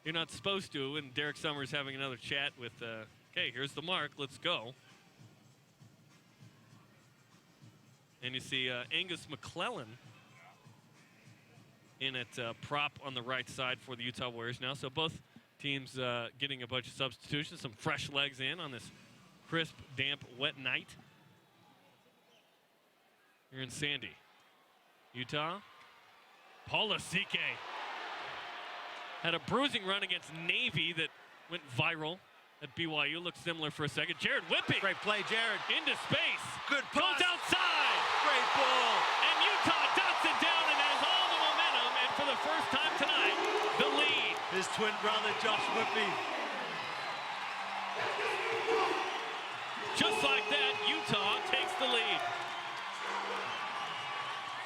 You're not supposed to, and Derek Summers having another chat with, okay, here's the mark, let's go. And you see Angus McClellan in at prop on the right side for the Utah Warriors now. So both teams getting a bunch of substitutions, some fresh legs in on this crisp, damp, wet night here in Sandy. Utah, Polasike had a bruising run against Navy that went viral at BYU. Looked similar for a second. Jared Whippy. Great play, Jared. Into space. Good pass. Goes outside. Great ball. And Utah dots it down and has all the momentum. And for the first time tonight, the lead. His twin brother, Josh Whippy. Just like that, Utah takes the lead.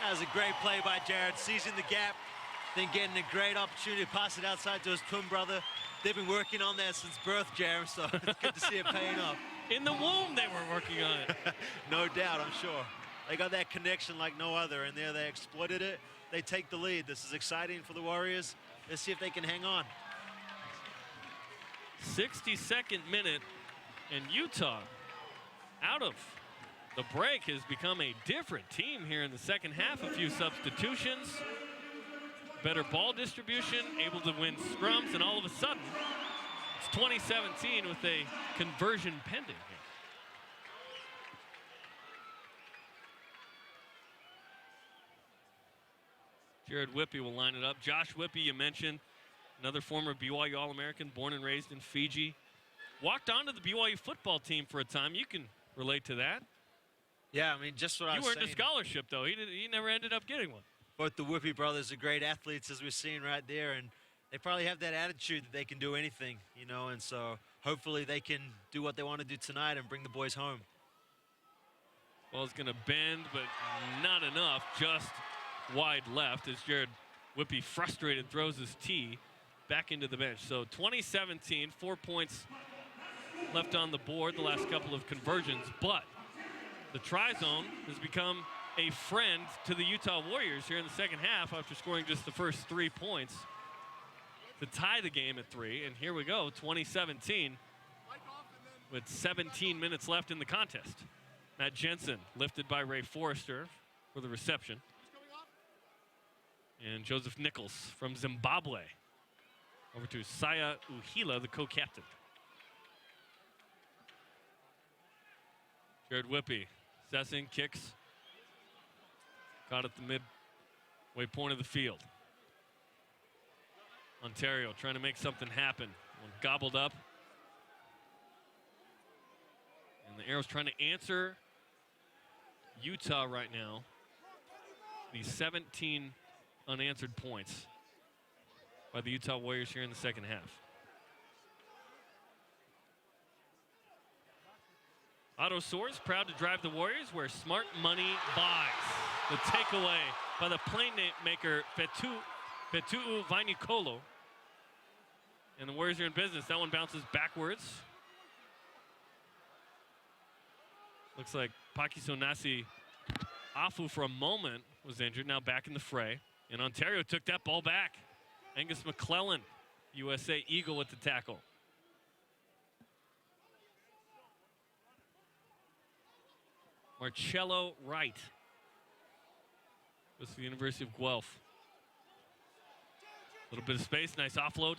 That was a great play by Jared, seizing the gap. then getting a great opportunity to pass it outside to his twin brother. They've been working on that since birth, Jarom, so it's good to see it paying off. In the womb, they were working on it. No doubt, I'm sure. They got that connection like no other, and there they exploited it. They take the lead. This is exciting for the Warriors. Let's see if they can hang on. 62nd minute, and Utah, out of the break, has become a different team here in the second half. A few substitutions, better ball distribution, able to win scrums, and all of a sudden, it's 2017 with a conversion pending here. Jared Whippy will line it up. Josh Whippy, you mentioned, another former BYU All-American, born and raised in Fiji. Walked onto the BYU football team for a time. You can relate to that. Yeah, I mean, just what I was You saying. earned a scholarship, though. He never ended up getting one. Both the Whippy brothers are great athletes, as we're seeing right there, and they probably have that attitude that they can do anything, you know, and so hopefully they can do what they want to do tonight and bring the boys home. Ball's going to bend, but not enough. Just wide left as Jared Whippy, frustrated, throws his tee back into the bench. So 2017, 4 points left on the board, the last couple of conversions, but the Tri-Zone has become a friend to the Utah Warriors here in the second half after scoring just the first 3 points to tie the game at 3. And here we go, 2017, with 17 minutes left in the contest. Matt Jensen lifted by Ray Forrester for the reception. And Joseph Nichols from Zimbabwe over to Saya Uhila, the co-captain. Jared Whippy, Sessin kicks. Caught at the midway point of the field. Ontario trying to make something happen. One gobbled up. And the Arrows trying to answer Utah right now. The 17 unanswered points by the Utah Warriors here in the second half. Otto Soares proud to drive the Warriors where smart money buys. The takeaway by the playmaker Fetu'u Vainikolo. And the Warriors are in business. That one bounces backwards. Looks like Pakisonasi Afu for a moment was injured, now back in the fray. And Ontario took that ball back. Angus McClellan, USA Eagle with the tackle. Marcello Wright goes to the University of Guelph. A little bit of space, nice offload.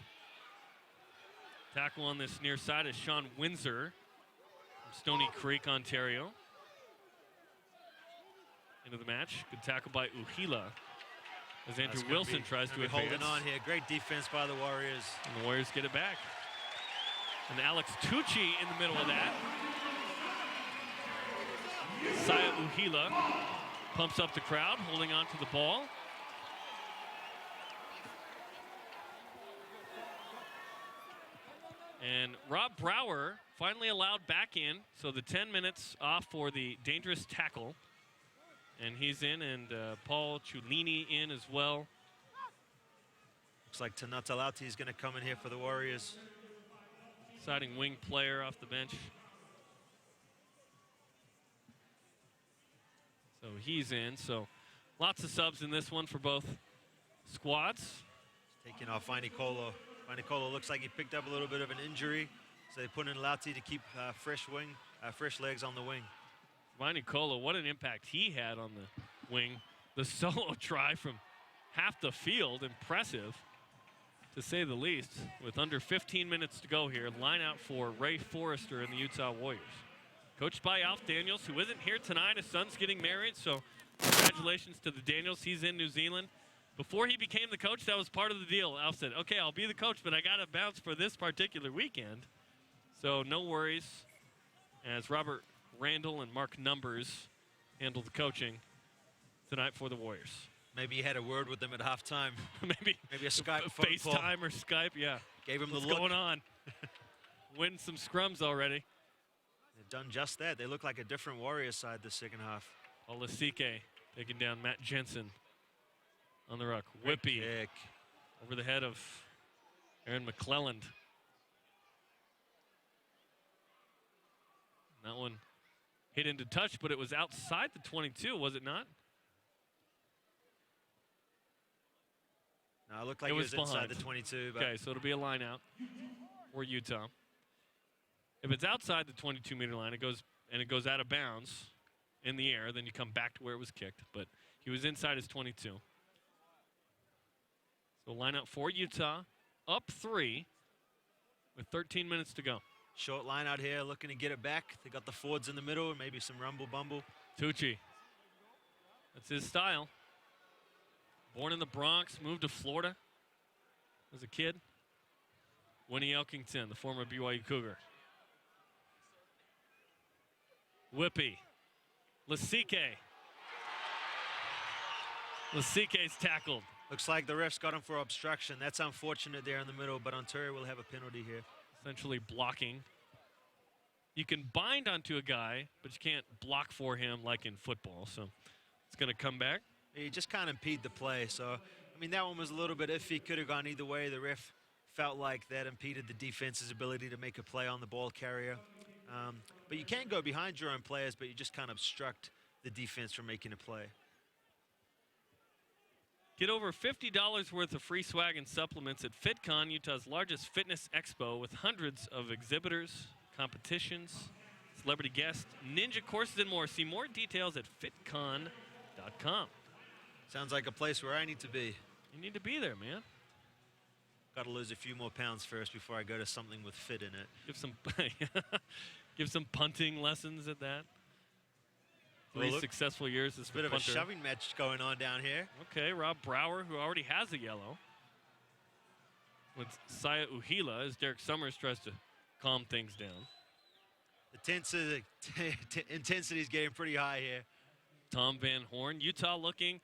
Tackle on this near side is Sean Windsor from Stony Creek, Ontario. Into the match, good tackle by Uhila as Andrew Wilson tries to advance. Holding on here, great defense by the Warriors. And the Warriors get it back. And Alex Tucci in the middle of that. Saya Uhila pumps up the crowd, holding on to the ball. And Rob Brower finally allowed back in, so the 10 minutes off for the dangerous tackle. And he's in, and Paul Ciullini in as well. Looks like Tanatalati is going to come in here for the Warriors. Exciting wing player off the bench. So he's in. So lots of subs in this one for both squads. Taking off Vainikolo. Vainikolo looks like he picked up a little bit of an injury, so they put in Lauti to keep fresh legs on the wing. Vainikolo, what an impact he had on the wing. The solo try from half the field, impressive to say the least. With under 15 minutes to go here, line out for Ray Forrester and the Utah Warriors. Coached by Alf Daniels, who isn't here tonight. His son's getting married, so congratulations to the Daniels. He's in New Zealand. Before he became the coach, that was part of the deal. Alf said, okay, I'll be the coach, but I got to bounce for this particular weekend. So no worries, as Robert Randall and Mark Numbers handle the coaching tonight for the Warriors. Maybe he had a word with them at halftime. maybe a Skype phone call. FaceTime or Skype, yeah. Gave him What's the look. going on? Win some scrums already. They've done just that. They look like a different Warriors side this second half. Olasike taking down Matt Jensen. on the ruck. Great Whippy kick. over the head of Aaron McClelland. That one hit into touch, but it was outside the 22, was it not? No, it looked like It it was was inside behind. the 22. But Okay, so it'll be a line out for Utah. If it's outside the 22-meter line, it goes out of bounds in the air, then you come back to where it was kicked. But he was inside his 22. So line out for Utah, up 3 with 13 minutes to go. short line out here, looking to get it back. They got the forwards in the middle, and maybe some rumble bumble. Tucci. That's his style. Born in the Bronx, moved to Florida as a kid. Winnie Elkington, the former BYU Cougar. Whippy. Lasike. Lasike's tackled. Looks like the refs got him for obstruction. That's unfortunate there in the middle, but Ontario will have a penalty here. Essentially blocking. You can bind onto a guy, but you can't block for him like in football. So it's going to come back. He just can't impede the play. So, I mean, that one was a little bit iffy. Could have gone either way. The ref felt like that impeded the defense's ability to make a play on the ball carrier. But you can go behind your own players, but you just can't obstruct the defense from making a play. Get over $50 worth of free swag and supplements at FitCon, Utah's largest fitness expo, with hundreds of exhibitors, competitions, celebrity guests, ninja courses, and more. See more details at fitcon.com. Sounds like a place where I need to be. You need to be there, man. Got to lose a few more pounds first before I go to something with fit in it. Give some punting lessons at that. Well, 3 look, successful years as a bit of a punter. shoving match going on down here. Okay, Rob Brower, who already has a yellow. With Saya Uhila as Derek Summers tries to calm things down. The intensity is getting pretty high here. Tom Van Horn. Utah looking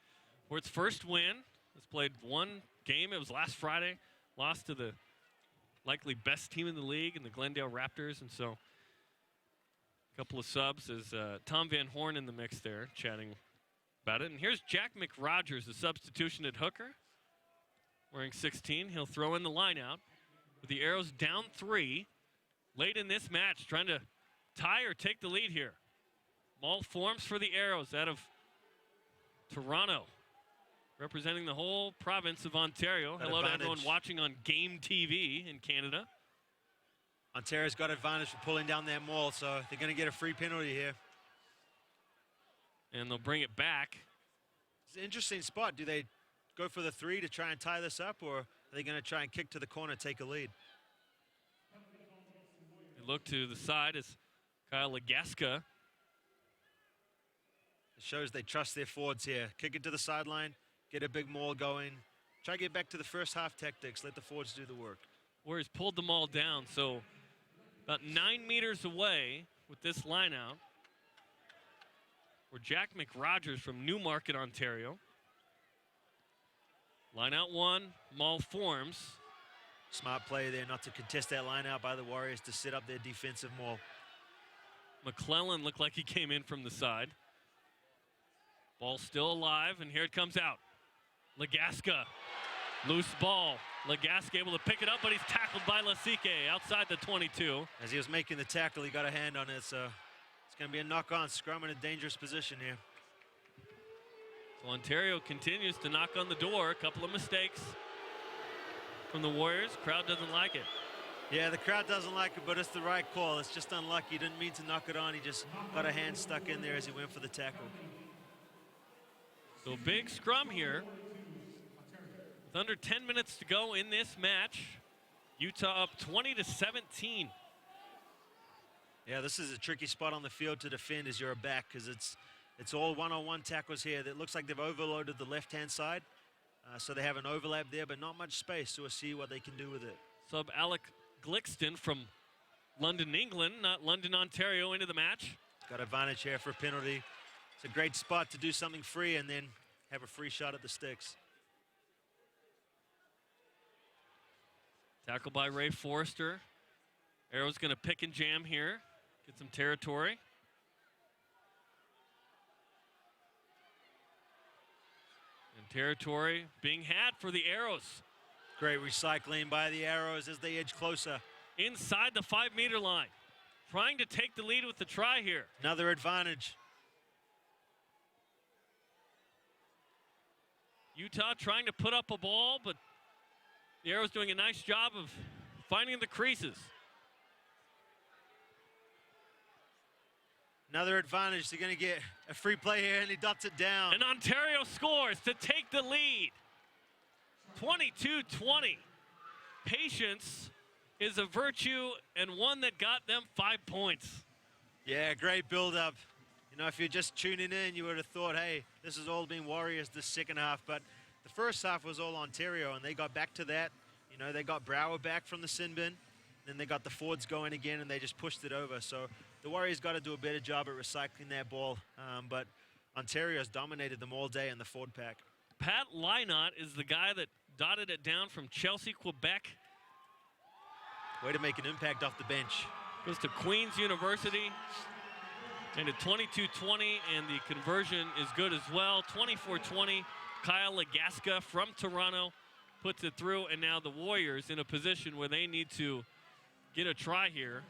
for its first win. It's played one game. It was last Friday. Lost to the likely best team in the league in the Glendale Raptors. And so a couple of subs as Tom Van Horn in the mix there chatting about it. And here's Jack McRogers, the substitution at hooker. Wearing 16. He'll throw in the line out with the Arrows down 3. Late in this match, trying to tie or take the lead here. Maul forms for the Arrows out of Toronto, representing the whole province of Ontario. Got Hello to advantage. everyone watching on Game TV in Canada. Ontario's got advantage for pulling down that maul, so they're going to get a free penalty here. And they'll bring it back. It's an interesting spot. Do they go for the 3 to try and tie this up, or are they going to try and kick to the corner, take a lead? They look to the side as Kyle Legaska. It shows they trust their forwards here. Kick it to the sideline, get a big maul going. Try to get back to the first half tactics. Let the forwards do the work. Warriors pulled them all down, so about 9 meters away with this line out were Jack McRogers from Newmarket, Ontario. Line out 1, Maul forms. Smart play there not to contest that line out by the Warriors to set up their defensive maul. McClellan looked like he came in from the side. Ball still alive, and here it comes out. Legaska, loose ball. Legaska able to pick it up, but he's tackled by Lasike outside the 22. As he was making the tackle, he got a hand on it, so it's going to be a knock-on scrum in a dangerous position here. So Ontario continues to knock on the door. A couple of mistakes from the Warriors. Crowd doesn't like it. Yeah, the crowd doesn't like it, but it's the right call. It's just unlucky. He didn't mean to knock it on. He just got a hand stuck in there as he went for the tackle. So big scrum here. With under 10 minutes to go in this match. Utah up 20-17. Yeah, this is a tricky spot on the field to defend as you're a back, because it's all one-on-one tackles here. It looks like they've overloaded the left-hand side. So they have an overlap there, but not much space, so we'll see what they can do with it. Sub Alec Glixton from London, England, not London, Ontario, into the match. Got advantage here for a penalty. It's a great spot to do something free and then have a free shot at the sticks. Tackle by Ray Forrester. Arrow's going to pick and jam here, get some territory. And Territory being had for the Arrows. Great recycling by the Arrows as they edge closer. Inside the 5-meter line. Trying to take the lead with the try here. Another advantage. Utah trying to put up a ball, but the Arrows doing a nice job of finding the creases. Another advantage. They're going to get a free play here, and he dots it down. And Ontario scores to take the lead. 22-20. Patience is a virtue and one that got them 5 points. Yeah, great build-up. You know, if you're just tuning in, you would have thought, hey, this has all been Warriors this second half. But the first half was all Ontario, and they got back to that. You know, they got Brower back from the sin bin. Then they got the Fords going again, and they just pushed it over. So the Warriors got to do a better job at recycling that ball. But Ontario's dominated them all day in the Ford pack. Pat Lynott is the guy that dotted it down from Chelsea, Quebec. Way to make an impact off the bench. Goes to Queen's University. And at 22-20, and the conversion is good as well. 24-20, Kyle Legaska from Toronto puts it through, and now the Warriors in a position where they need to get a try here,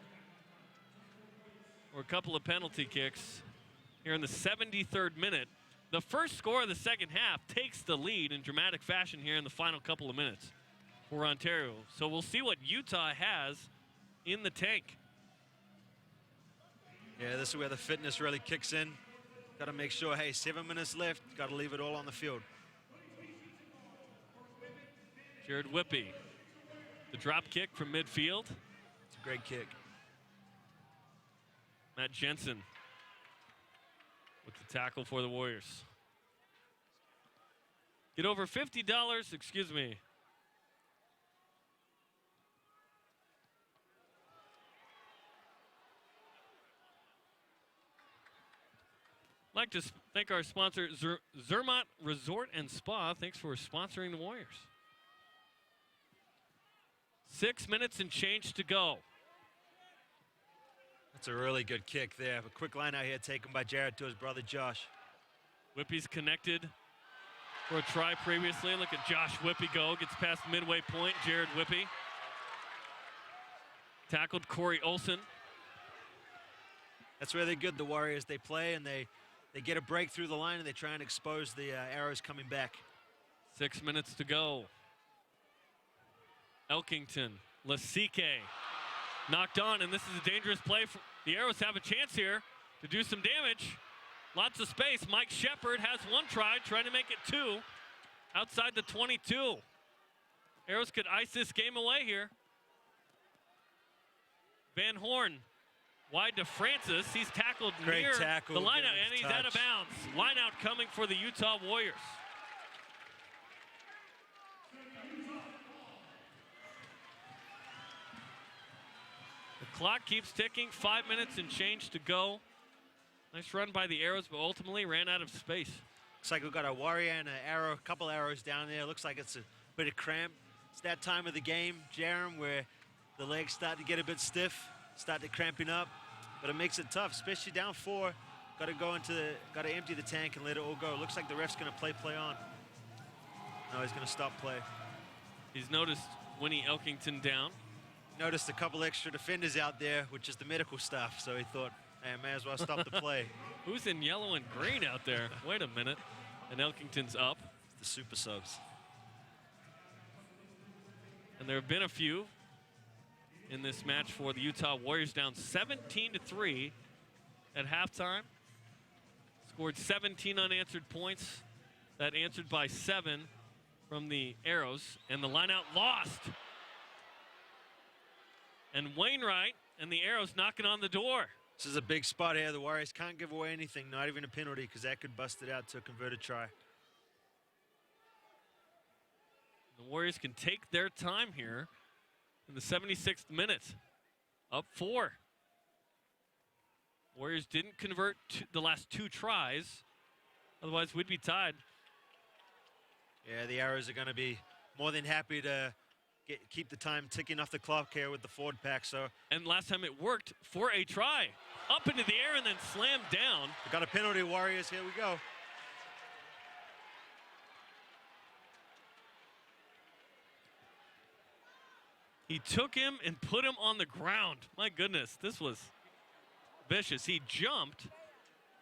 or a couple of penalty kicks here in the 73rd minute. The first score of the second half takes the lead in dramatic fashion here in the final couple of minutes for Ontario. So we'll see what Utah has in the tank. Yeah, this is where the fitness really kicks in. Got to make sure, hey, 7 minutes left. Got to leave it all on the field. Jared Whippy, the drop kick from midfield. It's a great kick. Matt Jensen with the tackle for the Warriors. Get over $50, excuse me. I'd like to thank our sponsor, Zermatt Resort and Spa. Thanks for sponsoring the Warriors. 6 minutes and change to go. That's a really good kick there. A quick line out here taken by Jared to his brother Josh. Whippy's connected for a try previously. Look at Josh Whippy go. Gets past midway point. Jared Whippy. Tackled Corey Olson. That's where they're good, the Warriors. They play and they get a break through the line and they try and expose the Arrows coming back. 6 minutes to go. Elkington, Lasike, knocked on, and this is a dangerous play. The Arrows have a chance here to do some damage. Lots of space. Mike Shepard has one try, trying to make it two. Outside the 22. Arrows could ice this game away here. Van Horn, wide to Francis. He's tackled Great near tackle, the lineout, good and he's touch. out of bounds. Lineout coming for the Utah Warriors. The clock keeps ticking. 5 minutes and change to go. Nice run by the Arrows, but ultimately ran out of space. Looks like we've got a Warrior and an arrow, a couple arrows down there. Looks like it's a bit of cramp. It's that time of the game, Jerem, where the legs start to get a bit stiff, start to cramping up, but it makes it tough, especially down 4. Got to empty the tank and let it all go. Looks like the ref's going to play on. No, he's going to stop play. He's noticed Winnie Elkington down. Noticed a couple extra defenders out there, which is the medical staff, so he thought, hey, I may as well stop the play. Who's in yellow and green out there? Wait a minute. And Elkington's up. The super subs. And there have been a few in this match for the Utah Warriors, down 17-3 at halftime. Scored 17 unanswered points. That answered by 7 from the Arrows. And the lineout lost. And Wainwright and the Arrows knocking on the door. This is a big spot here. The Warriors can't give away anything, not even a penalty, because that could bust it out to a converted try. The Warriors can take their time here in the 76th minute. Up 4. Warriors didn't convert the last 2 tries. Otherwise, we'd be tied. Yeah, the Arrows are going to be more than happy to keep the time ticking off the clock here with the Ford pack. And last time it worked for a try. Up into the air and then slammed down. We got a penalty, Warriors. Here we go. He took him and put him on the ground. My goodness, this was vicious. He jumped,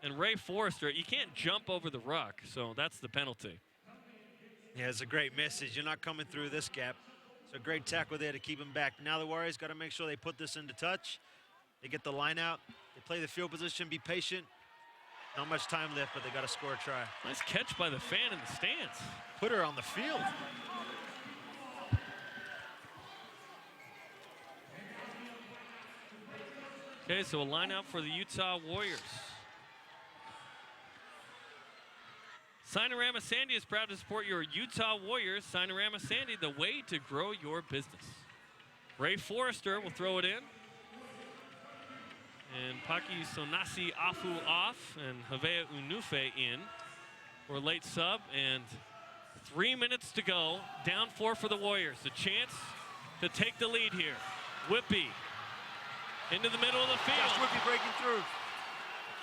and Ray Forrester, you can't jump over the ruck, so that's the penalty. Yeah, it's a great message. You're not coming through this gap. So great tackle there to keep him back. Now the Warriors got to make sure they put this into touch. They get the line out. They play the field position, be patient. Not much time left, but they got to score a try. Nice catch by the fan in the stands. Put her on the field. Okay, so a line out for the Utah Warriors. Sinorama Sandy is proud to support your Utah Warriors. Sinorama Sandy, the way to grow your business. Ray Forrester will throw it in. And Paki Sonasi Afu off and Havea Unufe in for a late sub. And 3 minutes to go. Down 4 for the Warriors. A chance to take the lead here. Whippy into the middle of the field. Josh Whippy breaking through.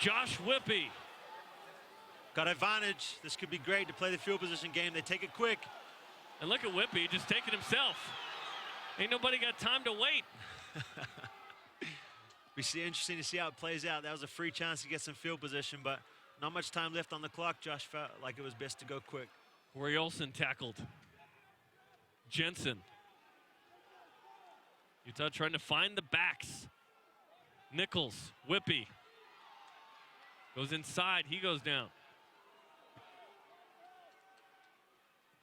Josh Whippy. Got advantage. This could be great to play the field position game. They take it quick. And look at Whippy just taking himself. Ain't nobody got time to wait. We see interesting to see how it plays out. That was a free chance to get some field position, but not much time left on the clock. Josh felt like it was best to go quick. Corey Olsen tackled. Jensen. Utah trying to find the backs. Nichols, Whippy. Goes inside, he goes down.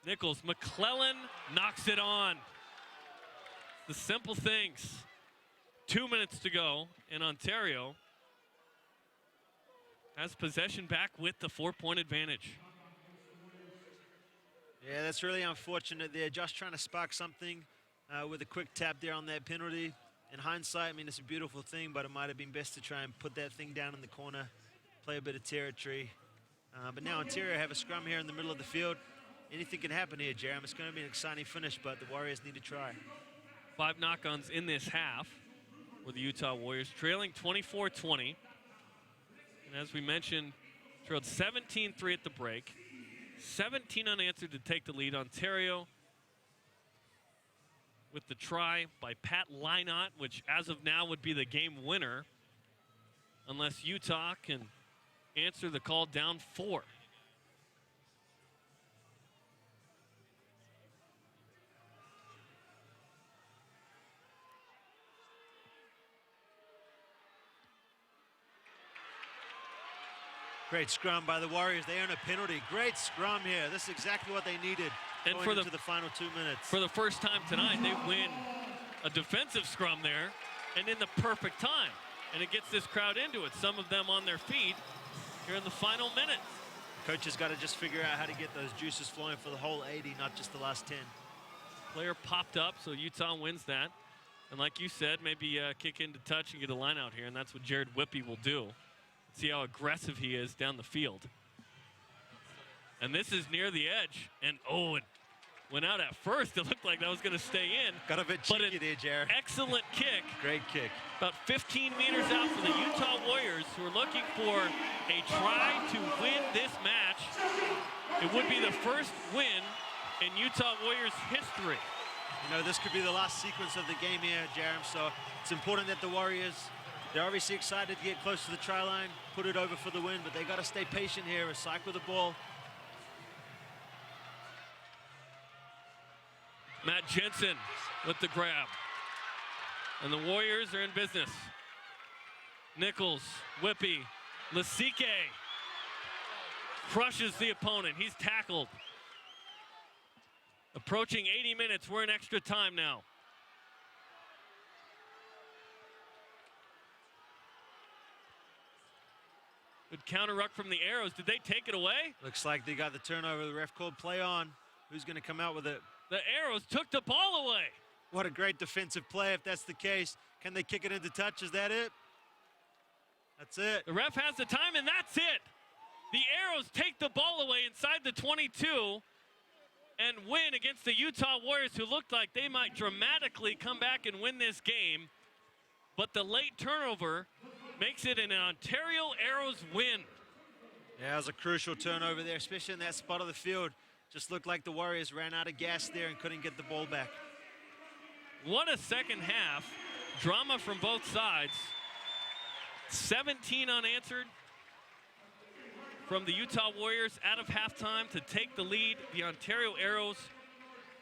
Nichols, McClellan knocks it on. The simple things. 2 minutes to go, and Ontario has possession back with the 4-point advantage. Yeah, that's really unfortunate there. Josh trying to spark something with a quick tap there on that penalty. In hindsight, I mean, it's a beautiful thing, but it might have been best to try and put that thing down in the corner, play a bit of territory. But now Ontario have a scrum here in the middle of the field. Anything can happen here, Jeremy. It's going to be an exciting finish, but the Warriors need to try. 5 knock-ons in this half for the Utah Warriors, trailing 24-20. And as we mentioned, trailed 17-3 at the break. 17 unanswered to take the lead. Ontario with the try by Pat Lynott, which as of now would be the game winner unless Utah can answer the call down 4. Great scrum by the Warriors. They earn a penalty. Great scrum here. This is exactly what they needed And going for into the final 2 minutes. For the first time tonight, they win a defensive scrum there and in the perfect time. And it gets this crowd into it. Some of them on their feet here in the final minute. Coach has got to just figure out how to get those juices flowing for the whole 80, not just the last 10. Player popped up, so Utah wins that. And like you said, maybe kick into touch and get a line out here, and that's what Jared Whippy will do. See how aggressive he is down the field. And this is near the edge. And oh, it went out at first. It looked like that was going to stay in. Got a bit cheeky there, Jared. Excellent kick. Great kick. About 15 meters out for the Utah Warriors, who are looking for a try to win this match. It would be the first win in Utah Warriors history. You know, this could be the last sequence of the game here, Jerem, so it's important that the Warriors, they're obviously excited to get close to the try line, put it over for the win, but they got to stay patient here, recycle the ball. Matt Jensen with the grab. And the Warriors are in business. Nichols, Whippy, Lasike crushes the opponent. He's tackled. Approaching 80 minutes. We're in extra time now. Good counter ruck from the Arrows. Did they take it away? Looks like they got the turnover. The ref called play on. Who's going to come out with it? The Arrows took the ball away. What a great defensive play if that's the case. Can they kick it into touch? Is that it? That's it. The ref has the time, and that's it. The Arrows take the ball away inside the 22 and win against the Utah Warriors, who looked like they might dramatically come back and win this game. But the late turnover makes it an Ontario Arrows win. Yeah, it was a crucial turnover there, especially in that spot of the field. Just looked like the Warriors ran out of gas there and couldn't get the ball back. what a second half. Drama from both sides. 17 unanswered from the Utah Warriors out of halftime to take the lead. The Ontario Arrows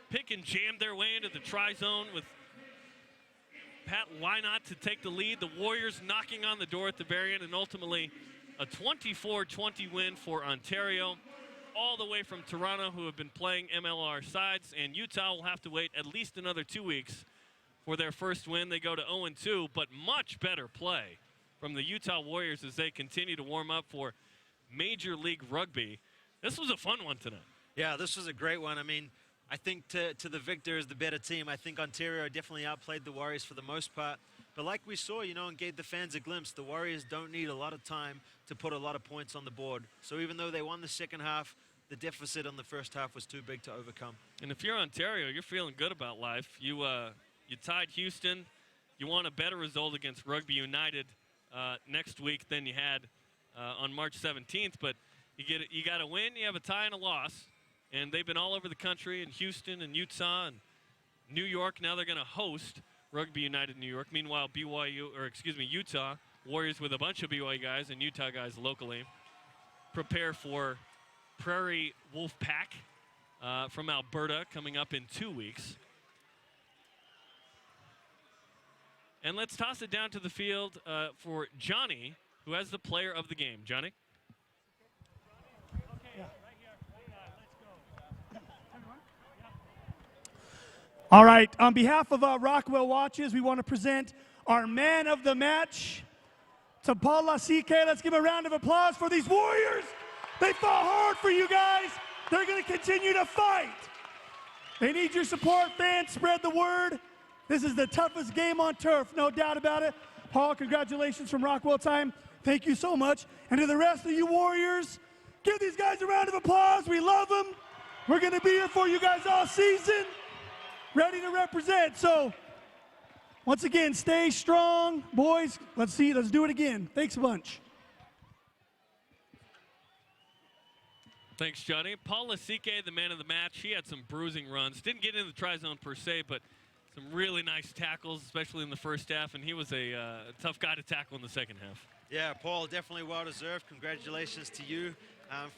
pick and jam their way into the tri-zone with Pat Wynot to take the lead. The Warriors knocking on the door at the very end, and ultimately a 24-20 win for Ontario, all the way from Toronto, who have been playing MLR sides. And Utah will have to wait at least another 2 weeks for their first win. They go to 0-2, but much better play from the Utah Warriors as they continue to warm up for Major League Rugby. This was a fun one tonight. Yeah, this was a great one. I mean, I think to the victor is the better team. I think Ontario definitely outplayed the Warriors for the most part. But like we saw, you know, and gave the fans a glimpse, the Warriors don't need a lot of time to put a lot of points on the board. So even though they won the second half, the deficit on the first half was too big to overcome. And if you're Ontario, you're feeling good about life. You tied Houston. You want a better result against Rugby United next week than you had on March 17th. But you got a win, you have a tie and a loss. And they've been all over the country in Houston and Utah and New York. Now they're going to host Rugby United New York. Meanwhile, Utah Warriors with a bunch of BYU guys and Utah guys locally prepare for Prairie Wolf Pack from Alberta coming up in 2 weeks. And let's toss it down to the field for Johnny, who has the player of the game. Johnny? All right, on behalf of Rockwell Watches, we want to present our man of the match to Paul Lasike. Let's give a round of applause for these Warriors. They fought hard for you guys. They're going to continue to fight. They need your support, fans. Spread the word. This is the toughest game on turf, no doubt about it. Paul, congratulations from Rockwell Time. Thank you so much. And to the rest of you Warriors, give these guys a round of applause. We love them. We're going to be here for you guys all season, ready to represent. So, once again, stay strong. Boys, let's do it again. Thanks a bunch. Thanks, Johnny. Paul Lasike, the man of the match. He had some bruising runs. Didn't get into the tri-zone per se, but some really nice tackles, especially in the first half, and he was a tough guy to tackle in the second half. Yeah, Paul, definitely well-deserved. Congratulations to you.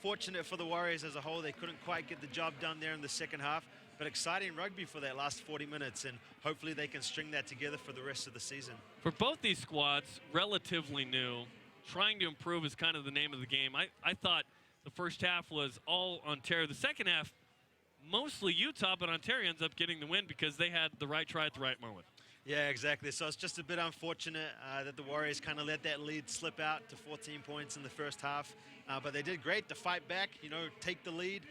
Fortunate for the Warriors as a whole, they couldn't quite get the job done there in the second half, but exciting rugby for that last 40 minutes, and hopefully they can string that together for the rest of the season. For both these squads, relatively new, trying to improve is kind of the name of the game. I thought the first half was all Ontario. The second half, mostly Utah, but Ontario ends up getting the win because they had the right try at the right moment. Yeah, exactly. So it's just a bit unfortunate that the Warriors kind of let that lead slip out to 14 points in the first half. But they did great to fight back, you know, take the lead.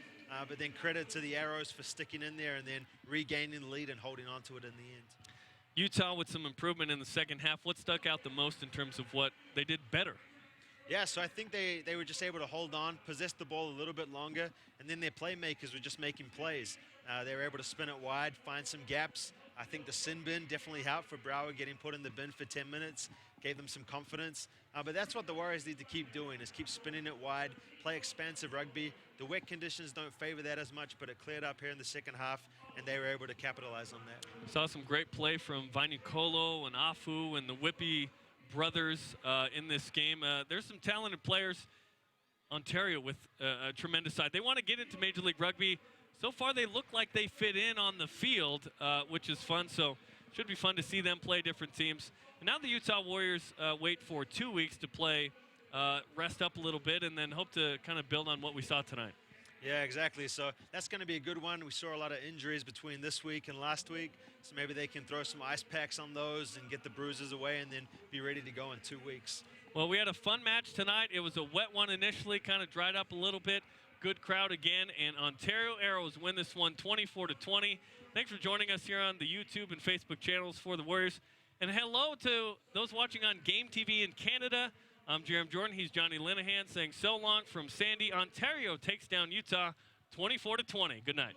But then credit to the Arrows for sticking in there and then regaining the lead and holding on to it in the end. Utah with some improvement in the second half. What stuck out the most in terms of what they did better? Yeah, so I think they were just able to hold on, possess the ball a little bit longer, and then their playmakers were just making plays. They were able to spin it wide, find some gaps. I think the sin bin definitely helped for Brower getting put in the bin for 10 minutes, gave them some confidence. But that's what the Warriors need to keep doing, is keep spinning it wide, play expansive rugby. The wet conditions don't favor that as much, but it cleared up here in the second half, and they were able to capitalize on that. Saw some great play from Vainikolo and Afu and the Whippy brothers in this game. There's some talented players. Ontario with a tremendous side. They want to get into Major League Rugby. So far, they look like they fit in on the field, which is fun. So should be fun to see them play different teams. And now the Utah Warriors wait for 2 weeks to play, rest up a little bit, and then hope to kind of build on what we saw tonight. Yeah, exactly. So that's going to be a good one. We saw a lot of injuries between this week and last week. So maybe they can throw some ice packs on those and get the bruises away and then be ready to go in 2 weeks. Well, we had a fun match tonight. It was a wet one initially, kind of dried up a little bit. Good crowd again, and Ontario Arrows win this one 24-20. Thanks for joining us here on the YouTube and Facebook channels for the Warriors. And hello to those watching on Game TV in Canada. I'm Jerem Jordan. He's Johnny Linehan saying so long from Sandy. Ontario takes down Utah 24-20. Good night.